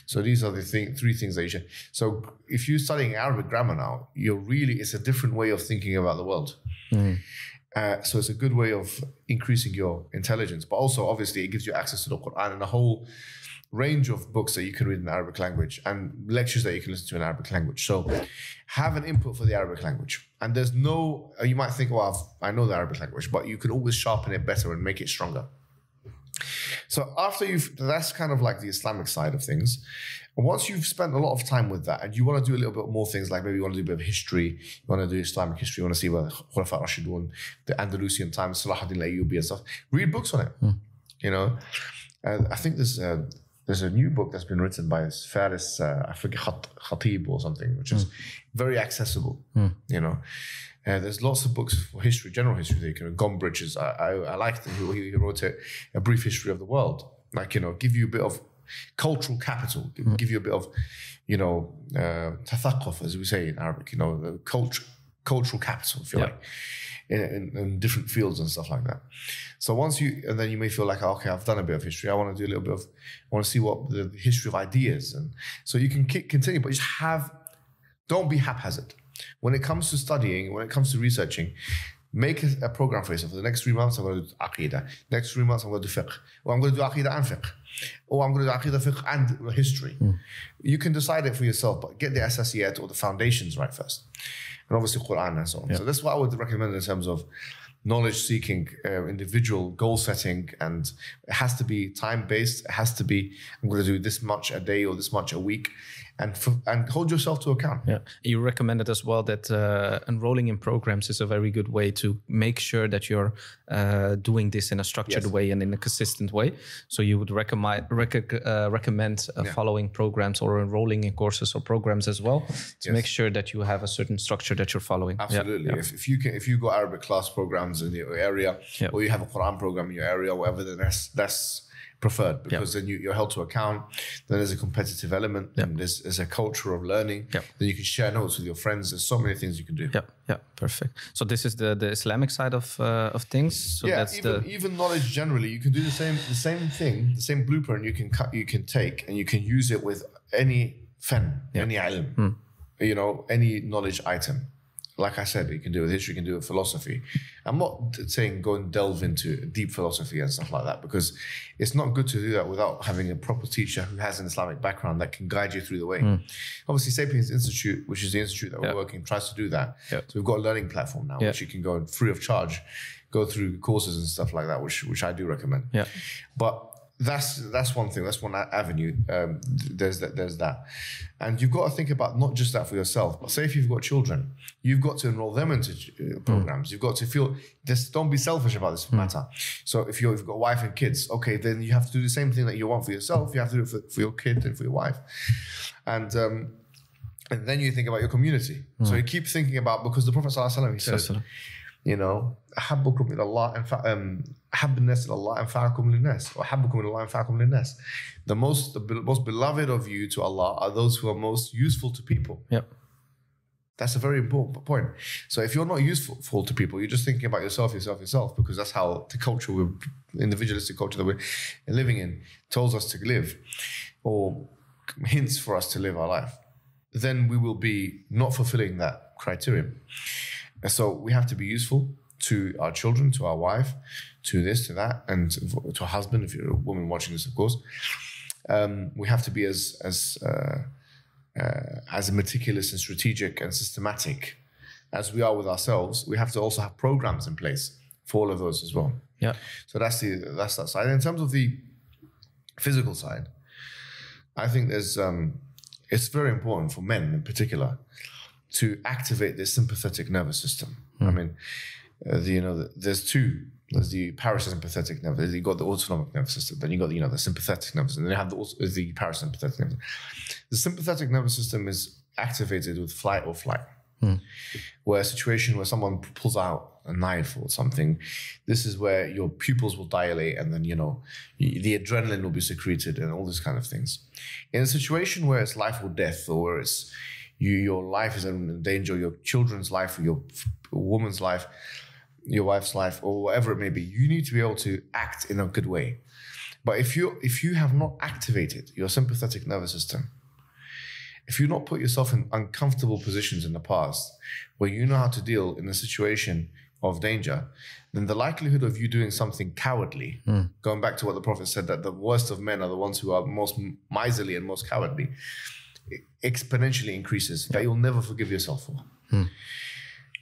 So these are the 3 things that you should. So if you're studying Arabic grammar now, it's a different way of thinking about the world. So it's a good way of increasing your intelligence, but also obviously it gives you access to the Quran and a whole range of books that you can read in the Arabic language and lectures that you can listen to in Arabic language. So have an input for the Arabic language. And there's you might think, well, I know the Arabic language, but you can always sharpen it better and make it stronger. So that's kind of like the Islamic side of things. And once you've spent a lot of time with that and you want to do a little bit more things, like maybe you want to do a bit of history, you want to do Islamic history, you want to see about the Khulafa Rashidun, the Andalusian times, Salahuddin al-Ayyubi and stuff, read books on it. I think there's a new book that's been written by Faris, I forget, Khatib or something, which is very accessible. There's lots of books for history, general history that you can, Gombrich's, I liked him. He wrote a brief history of the world, give you a bit of cultural capital, give you a bit of, tathaquf, as we say in Arabic, cultural capital, if you like. In different fields and stuff like that. So and then you may feel like, okay, I've done a bit of history. I want to do a little bit I want to see what the history of ideas. And so you can continue, but don't be haphazard. When it comes to studying, when it comes to researching, make a program for yourself. For the next 3 months, I'm going to do Aqidah. Next 3 months, I'm going to do fiqh. Or I'm going to do Aqidah and fiqh. Or I'm going to do Aqidah, fiqh and history. You can decide it for yourself, but get the asasiyat or the foundations right first. And obviously Quran and so on. So that's what I would recommend in terms of knowledge seeking, individual goal setting, and it has to be time based. It has to be, I'm going to do this much a day or this much a week, and hold yourself to account. You recommended as well that enrolling in programs is a very good way to make sure that you're doing this in a structured way and in a consistent way. So you would recommend following programs or enrolling in courses or programs as well to make sure that you have a certain structure that you're following. Absolutely. If you got Arabic class programs in your area, or you have a Quran program in your area, whatever, then that's preferred, because then you're held to account. Then there's a competitive element, and there's a culture of learning. Then you can share notes with your friends. There's so many things you can do. Perfect. So this is the Islamic side of things. So that's even knowledge generally. You can do the same thing, the same blueprint. You can take and you can use it with any fen, any ilm, any knowledge item. like I said, you can do it with history, you can do it with philosophy. I'm not saying go and delve into deep philosophy and stuff like that, because it's not good to do that without having a proper teacher who has an Islamic background that can guide you through the way. Obviously, Sapiens Institute, which is the institute that we're working, tries to do that. So we've got a learning platform now, which you can go free of charge, go through courses and stuff like that, which I do recommend. But that's one thing. That's one avenue. There's that, and you've got to think about not just that for yourself, but say if you've got children, you've got to enroll them into programs. You've got to feel this. Don't be selfish about this matter. So if you've got a wife and kids, okay, then you have to do the same thing that you want for yourself. You have to do it for your kid and for your wife, and then you think about your community. So you keep thinking about, because the Prophet ﷺ, he said, you know, أحبكم إلى الله أحب الناس إلى الله أنفعكم للناس وأحبكم إلى الله أنفعكم للناس. The most beloved of you to Allah are those who are most useful to people. That's a very important point. So if you're not useful to people, you're just thinking about yourself, because that's how the culture, individualistic culture that we're living in, tells us to live, or hints for us to live our life. Then we will be not fulfilling that criterion. So we have to be useful to our children, to our wife, to this, to that, and to a husband, if you're a woman watching this, of course. We have to be as meticulous and strategic and systematic as we are with ourselves. We have to also have programs in place for all of those as well. So that's that side. In terms of the physical side, I think it's very important for men in particular to activate their sympathetic nervous system. I mean, there's two. There's the parasympathetic nervous. You got the autonomic nervous system. Then you got the sympathetic nervous system. And then you have the parasympathetic nervous system. The sympathetic nervous system is activated with flight or flight. Where a situation where someone pulls out a knife or something, this is where your pupils will dilate, and then the adrenaline will be secreted and all these kind of things. In a situation where it's life or death, or where it's your life is in danger, your children's life, or your woman's life, your wife's life, or whatever it may be, you need to be able to act in a good way. But if you have not activated your sympathetic nervous system, if you not put yourself in uncomfortable positions in the past where you know how to deal in a situation of danger, then the likelihood of you doing something cowardly, going back to what the Prophet said, that the worst of men are the ones who are most miserly and most cowardly, exponentially increases, that you'll never forgive yourself for.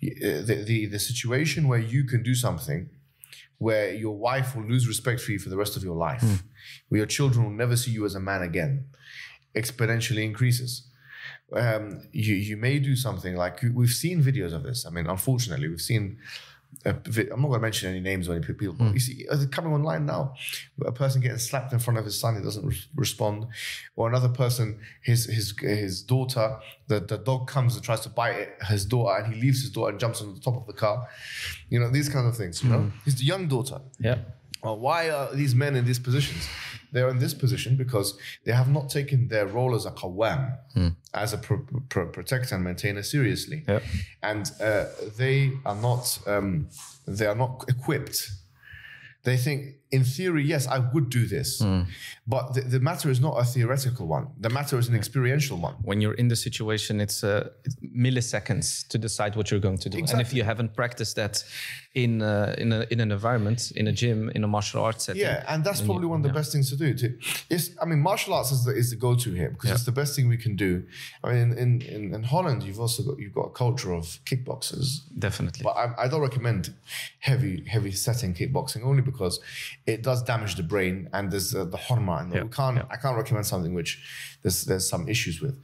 The situation where you can do something where your wife will lose respect for you for the rest of your life, where your children will never see you as a man again, exponentially increases. You may do something like, we've seen videos of this. I mean, unfortunately, we've seen, I'm not going to mention any names or any people, but you see, it's coming online now, a person getting slapped in front of his son, he doesn't respond, or another person, his daughter, the dog comes and tries to bite his daughter, and he leaves his daughter and jumps on the top of the car. These kind of things, His young daughter. Well, why are these men in these positions? They're in this position because they have not taken their role as a qawwam, as a protector and maintainer seriously. And they are not equipped. They think, in theory, yes, I would do this. But the matter is not a theoretical one. The matter is an experiential one.
When you're in the situation, it's milliseconds to decide what you're going to do. Exactly. And if you haven't practiced that in an environment, in a gym, in a martial arts setting.
Yeah, and that's probably one of the best things to do. Martial arts is the go-to here, because it's the best thing we can do. I mean, in Holland, you've got a culture of kickboxers.
Definitely.
But I don't recommend heavy setting kickboxing, only because it does damage the brain, and there's the horma, and I can't recommend something which there's some issues with.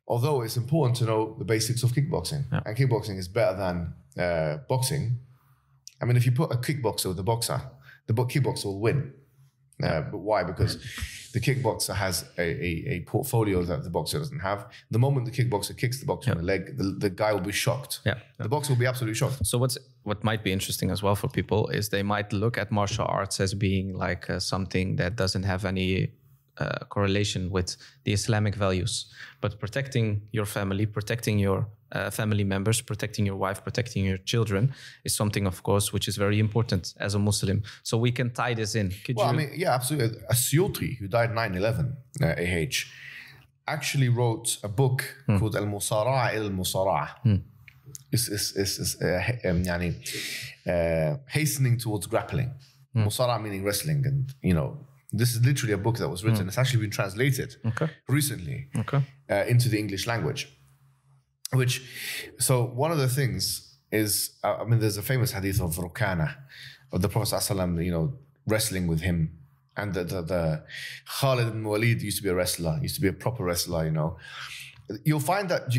Although it's important to know the basics of kickboxing, and kickboxing is better than boxing. I mean, if you put a kickboxer with a boxer, the kickboxer will win. But why? Because the kickboxer has a portfolio that the boxer doesn't have. The moment the kickboxer kicks the boxer in the leg, the guy will be shocked. The boxer will be absolutely shocked.
So what might be interesting as well for people is they might look at martial arts as being like something that doesn't have any correlation with the Islamic values. But protecting your family, protecting your family members, protecting your wife, protecting your children is something, of course, which is very important as a Muslim. So we can tie this in.
Absolutely. Asyuti, who died 9/11, actually wrote a book called Al-Musara'a il-Musara'a. hastening towards grappling. Musara meaning wrestling, and this is literally a book that was written. It's actually been translated recently into the English language. So one of the things is, there's a famous hadith of Rukana, of the Prophet ﷺ, wrestling with him, and the Khalid ibn Walid used to be a wrestler, used to be a proper wrestler. You'll find that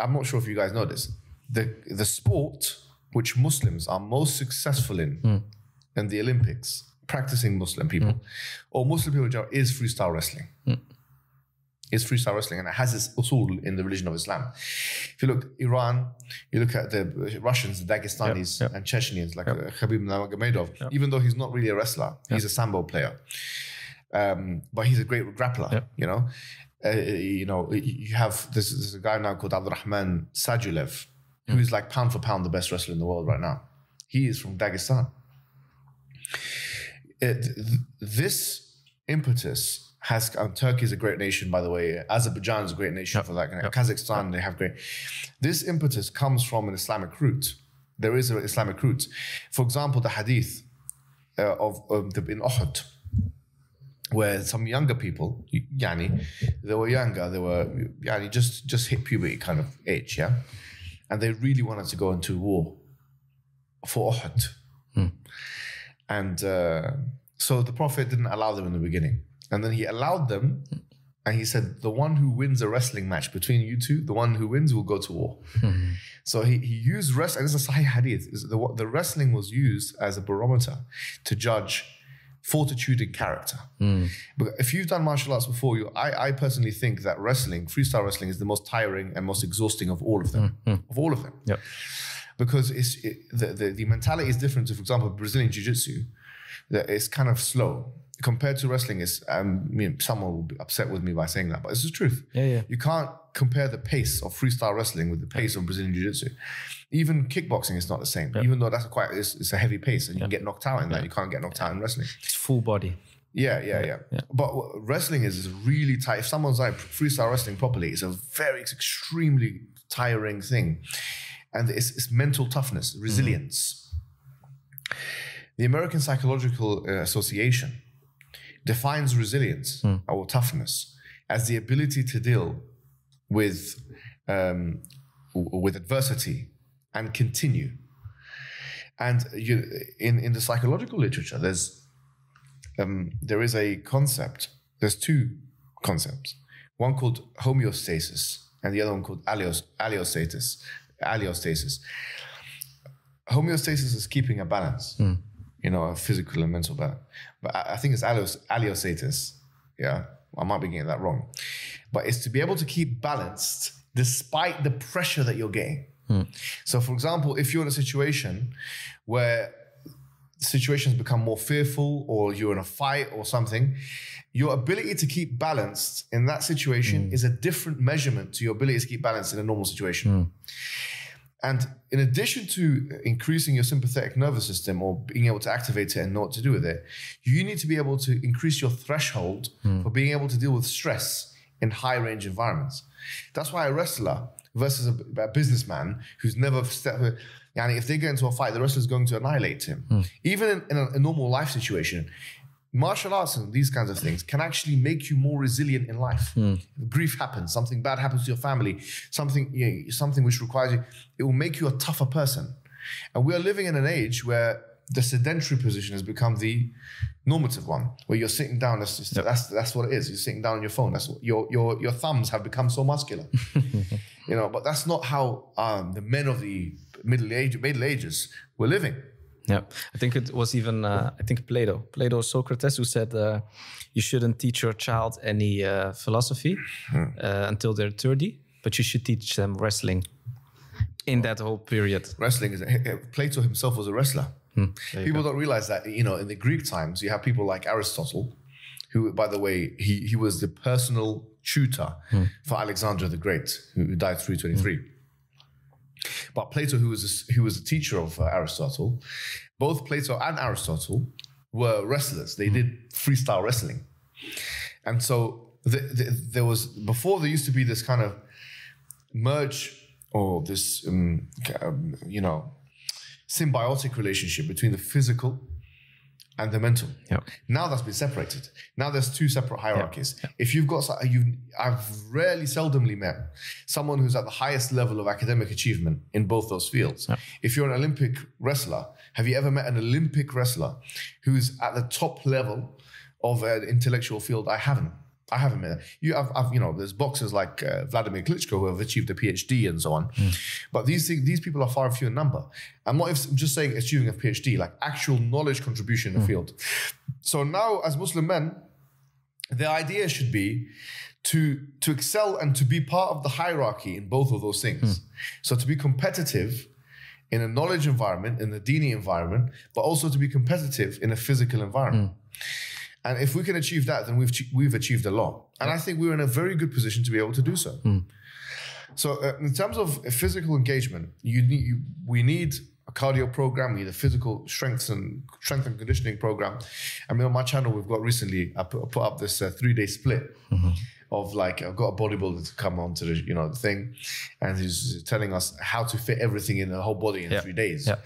I'm not sure if you guys know this. The sport which Muslims are most successful in the Olympics, practicing Muslim people, or Muslim people in general, is freestyle wrestling. It's freestyle wrestling, and it has its usul in the religion of Islam. If you look Iran, you look at the Russians, the Dagestanis, and Chechens, like Khabib Nurmagomedov. Even though he's not really a wrestler, he's a sambo player, but he's a great grappler. You have there's a guy now called Abdurrahman Sajulev, who is like pound for pound the best wrestler in the world right now. He is from Dagestan. This impetus has, Turkey is a great nation, by the way. Azerbaijan is a great nation for that. Kazakhstan, they have great. This impetus comes from an Islamic root. There is an Islamic root. For example, the hadith in Uhud, where some younger people, they were younger, they were just hit puberty kind of age, and they really wanted to go into war for Uhud. And so the Prophet didn't allow them in the beginning. And then he allowed them, and he said, the one who wins a wrestling match between you two, the one who wins will go to war. So he used wrestling, and this is a Sahih hadith. The wrestling was used as a barometer to judge fortitude and character. But if you've done martial arts before, I personally think that freestyle wrestling, is the most tiring and most exhausting of all of them. Because the mentality is different to, for example, Brazilian Jiu-Jitsu. That it's kind of slow. Compared to wrestling, someone will be upset with me by saying that, but it's the truth. You can't compare the pace of freestyle wrestling with the pace of Brazilian Jiu-Jitsu. Even kickboxing is not the same, even though it's a heavy pace, and you can get knocked out in that. You can't get knocked out in wrestling.
It's full body.
But wrestling is really tight. If someone's like freestyle wrestling properly, it's extremely tiring thing, and it's mental toughness, resilience. The American Psychological Association defines resilience or toughness as the ability to deal with adversity and continue. And in the psychological literature, there is a concept. There's two concepts. One called homeostasis, and the other one called allostasis. Homeostasis is keeping a balance. A physical and mental balance. But I think it's allostasis. I might be getting that wrong. But it's to be able to keep balanced despite the pressure that you're getting. So, for example, if you're in a situation where situations become more fearful, or you're in a fight or something, your ability to keep balanced in that situation is a different measurement to your ability to keep balanced in a normal situation. And in addition to increasing your sympathetic nervous system, or being able to activate it and know what to do with it, you need to be able to increase your threshold for being able to deal with stress in high range environments. That's why a wrestler versus a businessman who's never stepped, if they get into a fight, the wrestler's going to annihilate him. Even in a normal life situation, martial arts and these kinds of things can actually make you more resilient in life. Grief happens, something bad happens to your family, something which requires you, it will make you a tougher person. And we are living in an age where the sedentary position has become the normative one, where you're sitting down. That's what it is. You're sitting down on your phone. That's what your thumbs have become so muscular. But that's not how the men of the Middle Ages were living.
I think it was even Plato or Socrates who said you shouldn't teach your child any philosophy until they're 30, but you should teach them wrestling in that whole period.
Wrestling Plato himself was a wrestler. People don't realize that, in the Greek times, you have people like Aristotle, who, by the way, he was the personal tutor for Alexander the Great, who died 323. But Plato, who was a teacher of Aristotle, both Plato and Aristotle were wrestlers. They did freestyle wrestling. And so there used to be this kind of merge or this, symbiotic relationship between the physical and the mental.
Yep.
Now that's been separated. Now there's two separate hierarchies. Yep. If you've got, I've seldomly met someone who's at the highest level of academic achievement in both those fields. Yep. If you're an Olympic wrestler, have you ever met an Olympic wrestler who's at the top level of an intellectual field? I haven't met that. There's boxers like Vladimir Klitschko who have achieved a PhD and so on. But these people are far few in number. I'm not just saying achieving a PhD, like actual knowledge contribution in the field. So now as Muslim men, the idea should be to excel and to be part of the hierarchy in both of those things. So to be competitive in a knowledge environment, in the dini environment, but also to be competitive in a physical environment. And if we can achieve that, then we've achieved a lot. And I think we're in a very good position to be able to do so. So in terms of physical engagement, we need a cardio program, we need a physical strength and conditioning program. I mean, on my channel, we've got recently, I put up this 3-day split of like, I've got a bodybuilder to come onto the thing, and he's telling us how to fit everything in the whole body in 3 days. Yeah.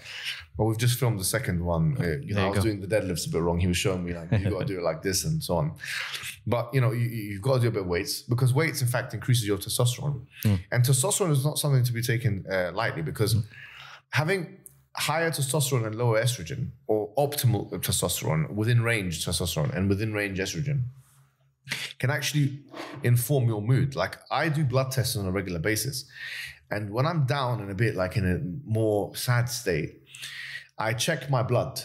But we've just filmed the second one. I was doing the deadlifts a bit wrong. He was showing me like, you got to do it like this and so on. But you've got to do a bit of weights, because weights in fact increases your testosterone. And testosterone is not something to be taken lightly, because having higher testosterone and lower estrogen, or optimal testosterone, within range testosterone and within range estrogen, can actually inform your mood. Like I do blood tests on a regular basis. And when I'm down and a bit like in a more sad state, I check my blood,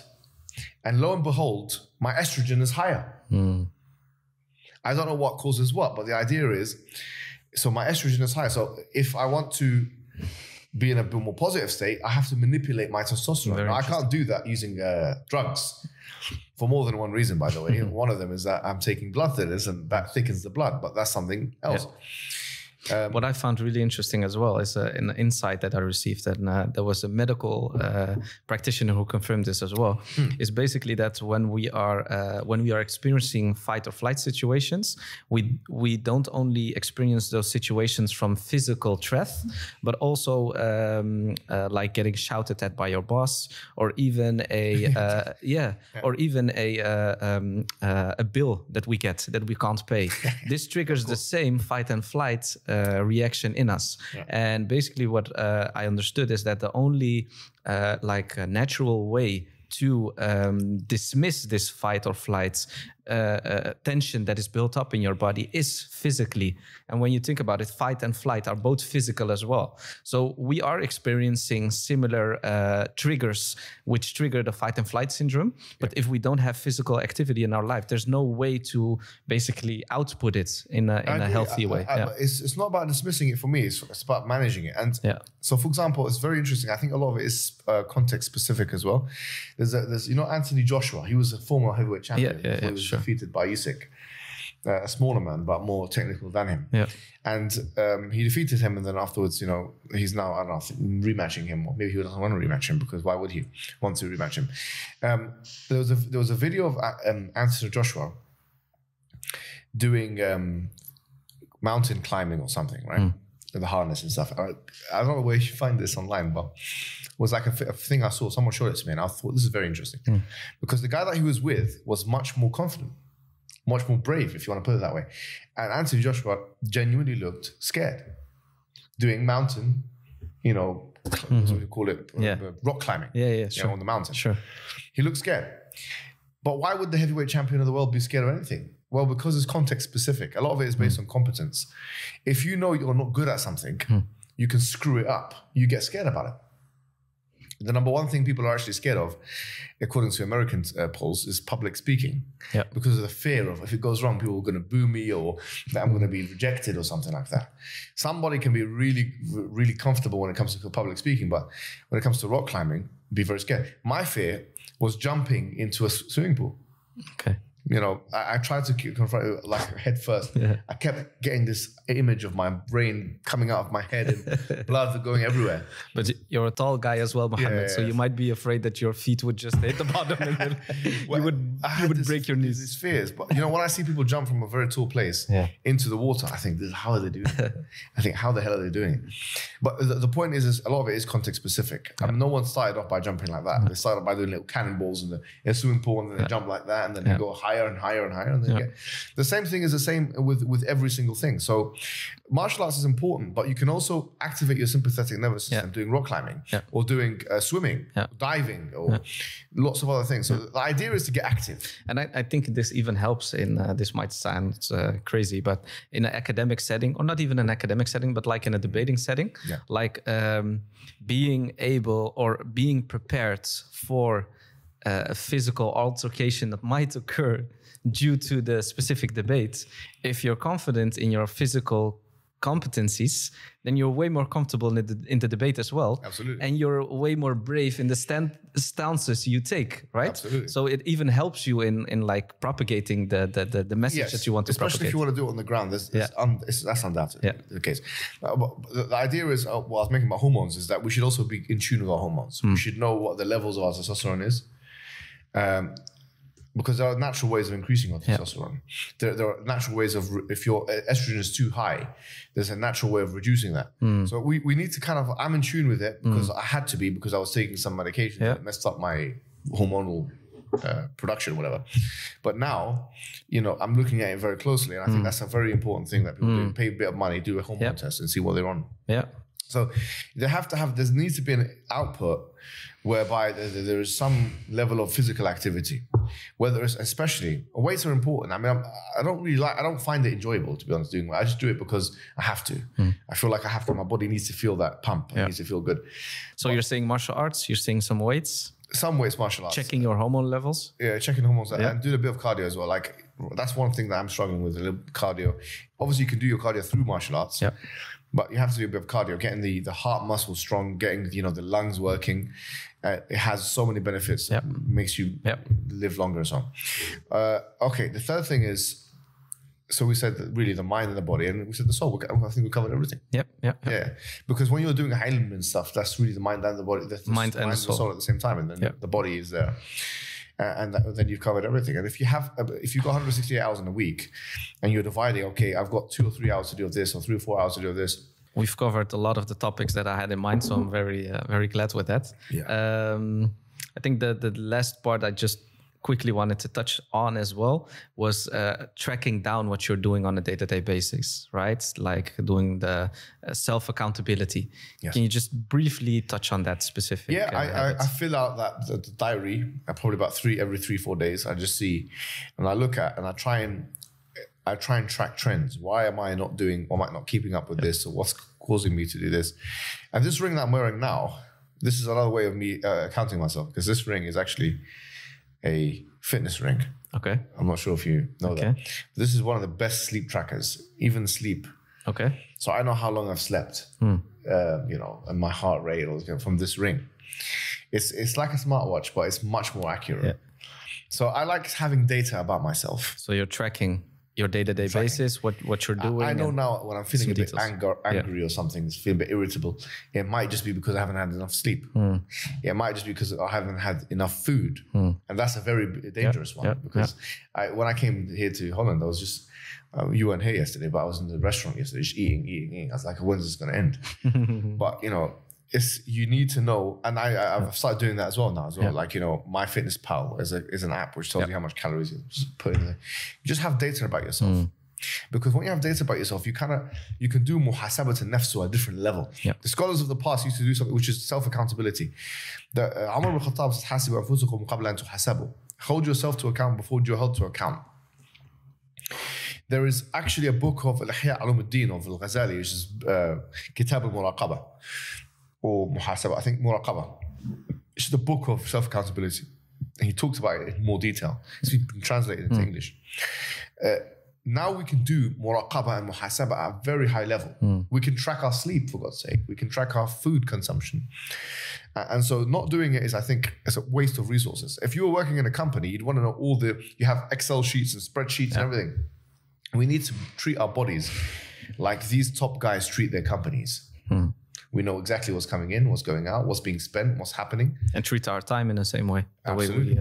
and lo and behold, my estrogen is higher. I don't know what causes what, but the idea is, so my estrogen is higher. So if I want to be in a bit more positive state, I have to manipulate my testosterone. Now, I can't do that using drugs, for more than one reason, by the way. One of them is that I'm taking blood thinners, and that thickens the blood, but that's something else.
What I found really interesting as well is an insight that I received, and there was a medical practitioner who confirmed this as well. Is basically that when we are experiencing fight or flight situations, we don't only experience those situations from physical threat, but also like getting shouted at by your boss, or even a bill that we get that we can't pay. This triggers the same fight and flight reaction in us. And basically what I understood is that the only natural way to dismiss this fight or flight tension that is built up in your body is physically. And when you think about it, fight and flight are both physical as well. So we are experiencing similar triggers which trigger the fight and flight syndrome. But if we don't have physical activity in our life, there's no way to basically output it in a healthy way.
It's not about dismissing it for me. It's about managing it. And so, for example, it's very interesting. I think a lot of it is context specific as well. There's Anthony Joshua. He was a former heavyweight champion. He was defeated by Usyk, a smaller man, but more technical than him. And he defeated him, and then afterwards, he's now, I don't know, rematching him, or maybe he doesn't want to rematch him, because why would he want to rematch him? There was a video of Anthony Joshua doing mountain climbing or something, right? With the harness and stuff. I don't know where you find this online, but it was like a thing I saw. Someone showed it to me, and I thought, this is very interesting. Because the guy that he was with was much more confident, much more brave, if you want to put it that way. And Anthony Joshua genuinely looked scared doing mountain, what do you call it? Rock climbing. On the mountain.
Sure.
He looked scared. But why would the heavyweight champion of the world be scared of anything? Well, because it's context specific. A lot of it is based on competence. If you know you're not good at something, you can screw it up. You get scared about it. The number one thing people are actually scared of, according to American polls, is public speaking. Because of the fear of, if it goes wrong, people are going to boo me, or that I'm going to be rejected or something like that. Somebody can be really, really comfortable when it comes to public speaking, but when it comes to rock climbing, be very scared. My fear was jumping into a swimming pool.
Okay.
I tried to confront it like head first. I kept getting this image of my brain coming out of my head and blood going everywhere.
But you're a tall guy as well, Mohammed, so you might be afraid that your feet would just hit the bottom and then you would break your knees.
These fears. But when I see people jump from a very tall place into the water, I think, how are they doing it? I think, how the hell are they doing it? But the point is a lot of it is context specific. I mean, no one started off by jumping like that. They started by doing little cannonballs in the swimming pool, and then they jump like that, and then they go higher and higher and higher. And then the same thing is the same with every single thing. So martial arts is important, but you can also activate your sympathetic nervous system doing rock climbing or doing swimming, diving, or lots of other things. So the idea is to get active.
And I think this even helps in, this might sound crazy, but in an academic setting, or not even an academic setting, but like in a debating setting, like being able or being prepared for a physical altercation that might occur due to the specific debate. If you're confident in your physical competencies, then you're way more comfortable in the debate as well.
Absolutely.
And you're way more brave in the stances you take, right?
Absolutely.
So it even helps you in like propagating the message that you want to propagate.
Especially if you want to do it on the ground. That's undoubtedly the case. But the idea is, what I was making about hormones is that we should also be in tune with our hormones. We should know what the levels of our testosterone is. Because there are natural ways of increasing our testosterone. There are natural ways of, if your estrogen is too high, there's a natural way of reducing that. So we need to kind of, I'm in tune with it because I had to be, because I was taking some medication that messed up my hormonal production, whatever. But now, I'm looking at it very closely, and I think that's a very important thing that people do. Pay a bit of money, do a hormone test, and see what they're on. So there needs to be an output whereby there is some level of physical activity, whether it's, especially weights are important. I mean, I don't find it enjoyable, to be honest, doing weight. I just do it because I have to. I feel like I have to. My body needs to feel that pump. It needs to feel good.
So you're saying martial arts, you're saying some weights?
Some weights, martial arts.
Checking your hormone levels?
Yeah, checking hormones and do a bit of cardio as well. Like, that's one thing that I'm struggling with, a little cardio. Obviously, you can do your cardio through martial arts. But you have to do a bit of cardio, getting the heart muscle strong, getting the lungs working. It has so many benefits. Makes you live longer and so on. Okay, the third thing is, so we said that really the mind and the body, and we said the soul. I think we covered everything. Yeah, because when you're doing ilm and stuff, that's really the mind and the body. The mind and the soul at the same time, and then the body is there. And then you've covered everything. And if you've got 168 hours in a week and you're dividing, okay, I've got 2 or 3 hours to do this, or 3 or 4 hours to do this.
We've covered a lot of the topics that I had in mind, so I'm very, very glad with that. I think the last part I just quickly wanted to touch on as well was tracking down what you're doing on a day-to-day basis, right? Like doing the self-accountability. Can you just briefly touch on that specific?
I fill out the diary probably about every 3-4 days. I just see, and I look at, and I try and track trends. Why am I not doing, or am I not keeping up with this, or what's causing me to do this? And this ring that I'm wearing now, this is another way of me counting myself, because this ring is actually a fitness ring.
Okay.
I'm not sure if you know that. This is one of the best sleep trackers, even sleep.
Okay.
So I know how long I've slept, and my heart rate from this ring. It's like a smartwatch, but it's much more accurate. So I like having data about myself.
So you're tracking your day-to-day basis, what you're doing.
I know now when I'm feeling a bit angry or something, feeling a bit irritable, it might just be because I haven't had enough sleep. It might just be because I haven't had enough food. And that's a very dangerous one, because when I came here to Holland, I was just, you weren't here yesterday, but I was in the restaurant yesterday, just eating. I was like, when's this going to end? But, you need to know, and I've started doing that as well now. Like, MyFitnessPal is an app which tells you how much calories you put in there. You just have data about yourself. Because when you have data about yourself, you can do muhasabat al-nafs to a different level. The scholars of the past used to do something which is self-accountability. Umar ibn Khattab says, "Hasibu anfusakum qabla an tuhasabu." Hold yourself to account before you're held to account. There is actually a book of Al-Ihya Ulumuddin of Al-Ghazali, which is Kitab al-Muraqabah. Or muhasabah, I think muraqabah. It's the book of self-accountability. And he talks about it in more detail. It's been translated into English. Now we can do muraqabah and muhasabah at a very high level. We can track our sleep, for God's sake. We can track our food consumption. And so not doing it is, I think, it's a waste of resources. If you were working in a company, you'd want to know you have Excel sheets and spreadsheets and everything. We need to treat our bodies like these top guys treat their companies. We know exactly what's coming in, what's going out, what's being spent, what's happening.
And treat our time in the same way.
Absolutely.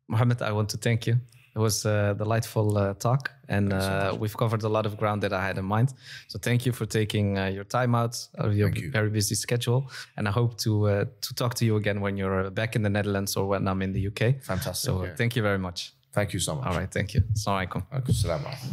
Mohammed, I want to thank you. It was a delightful talk, and we've covered a lot of ground that I had in mind. So thank you for taking your time out of your very busy schedule. And I hope to talk to you again when you're back in the Netherlands or when I'm in the UK.
Fantastic.
So thank you very much.
Thank you so much.
All right, thank you. Assalamu alaikum.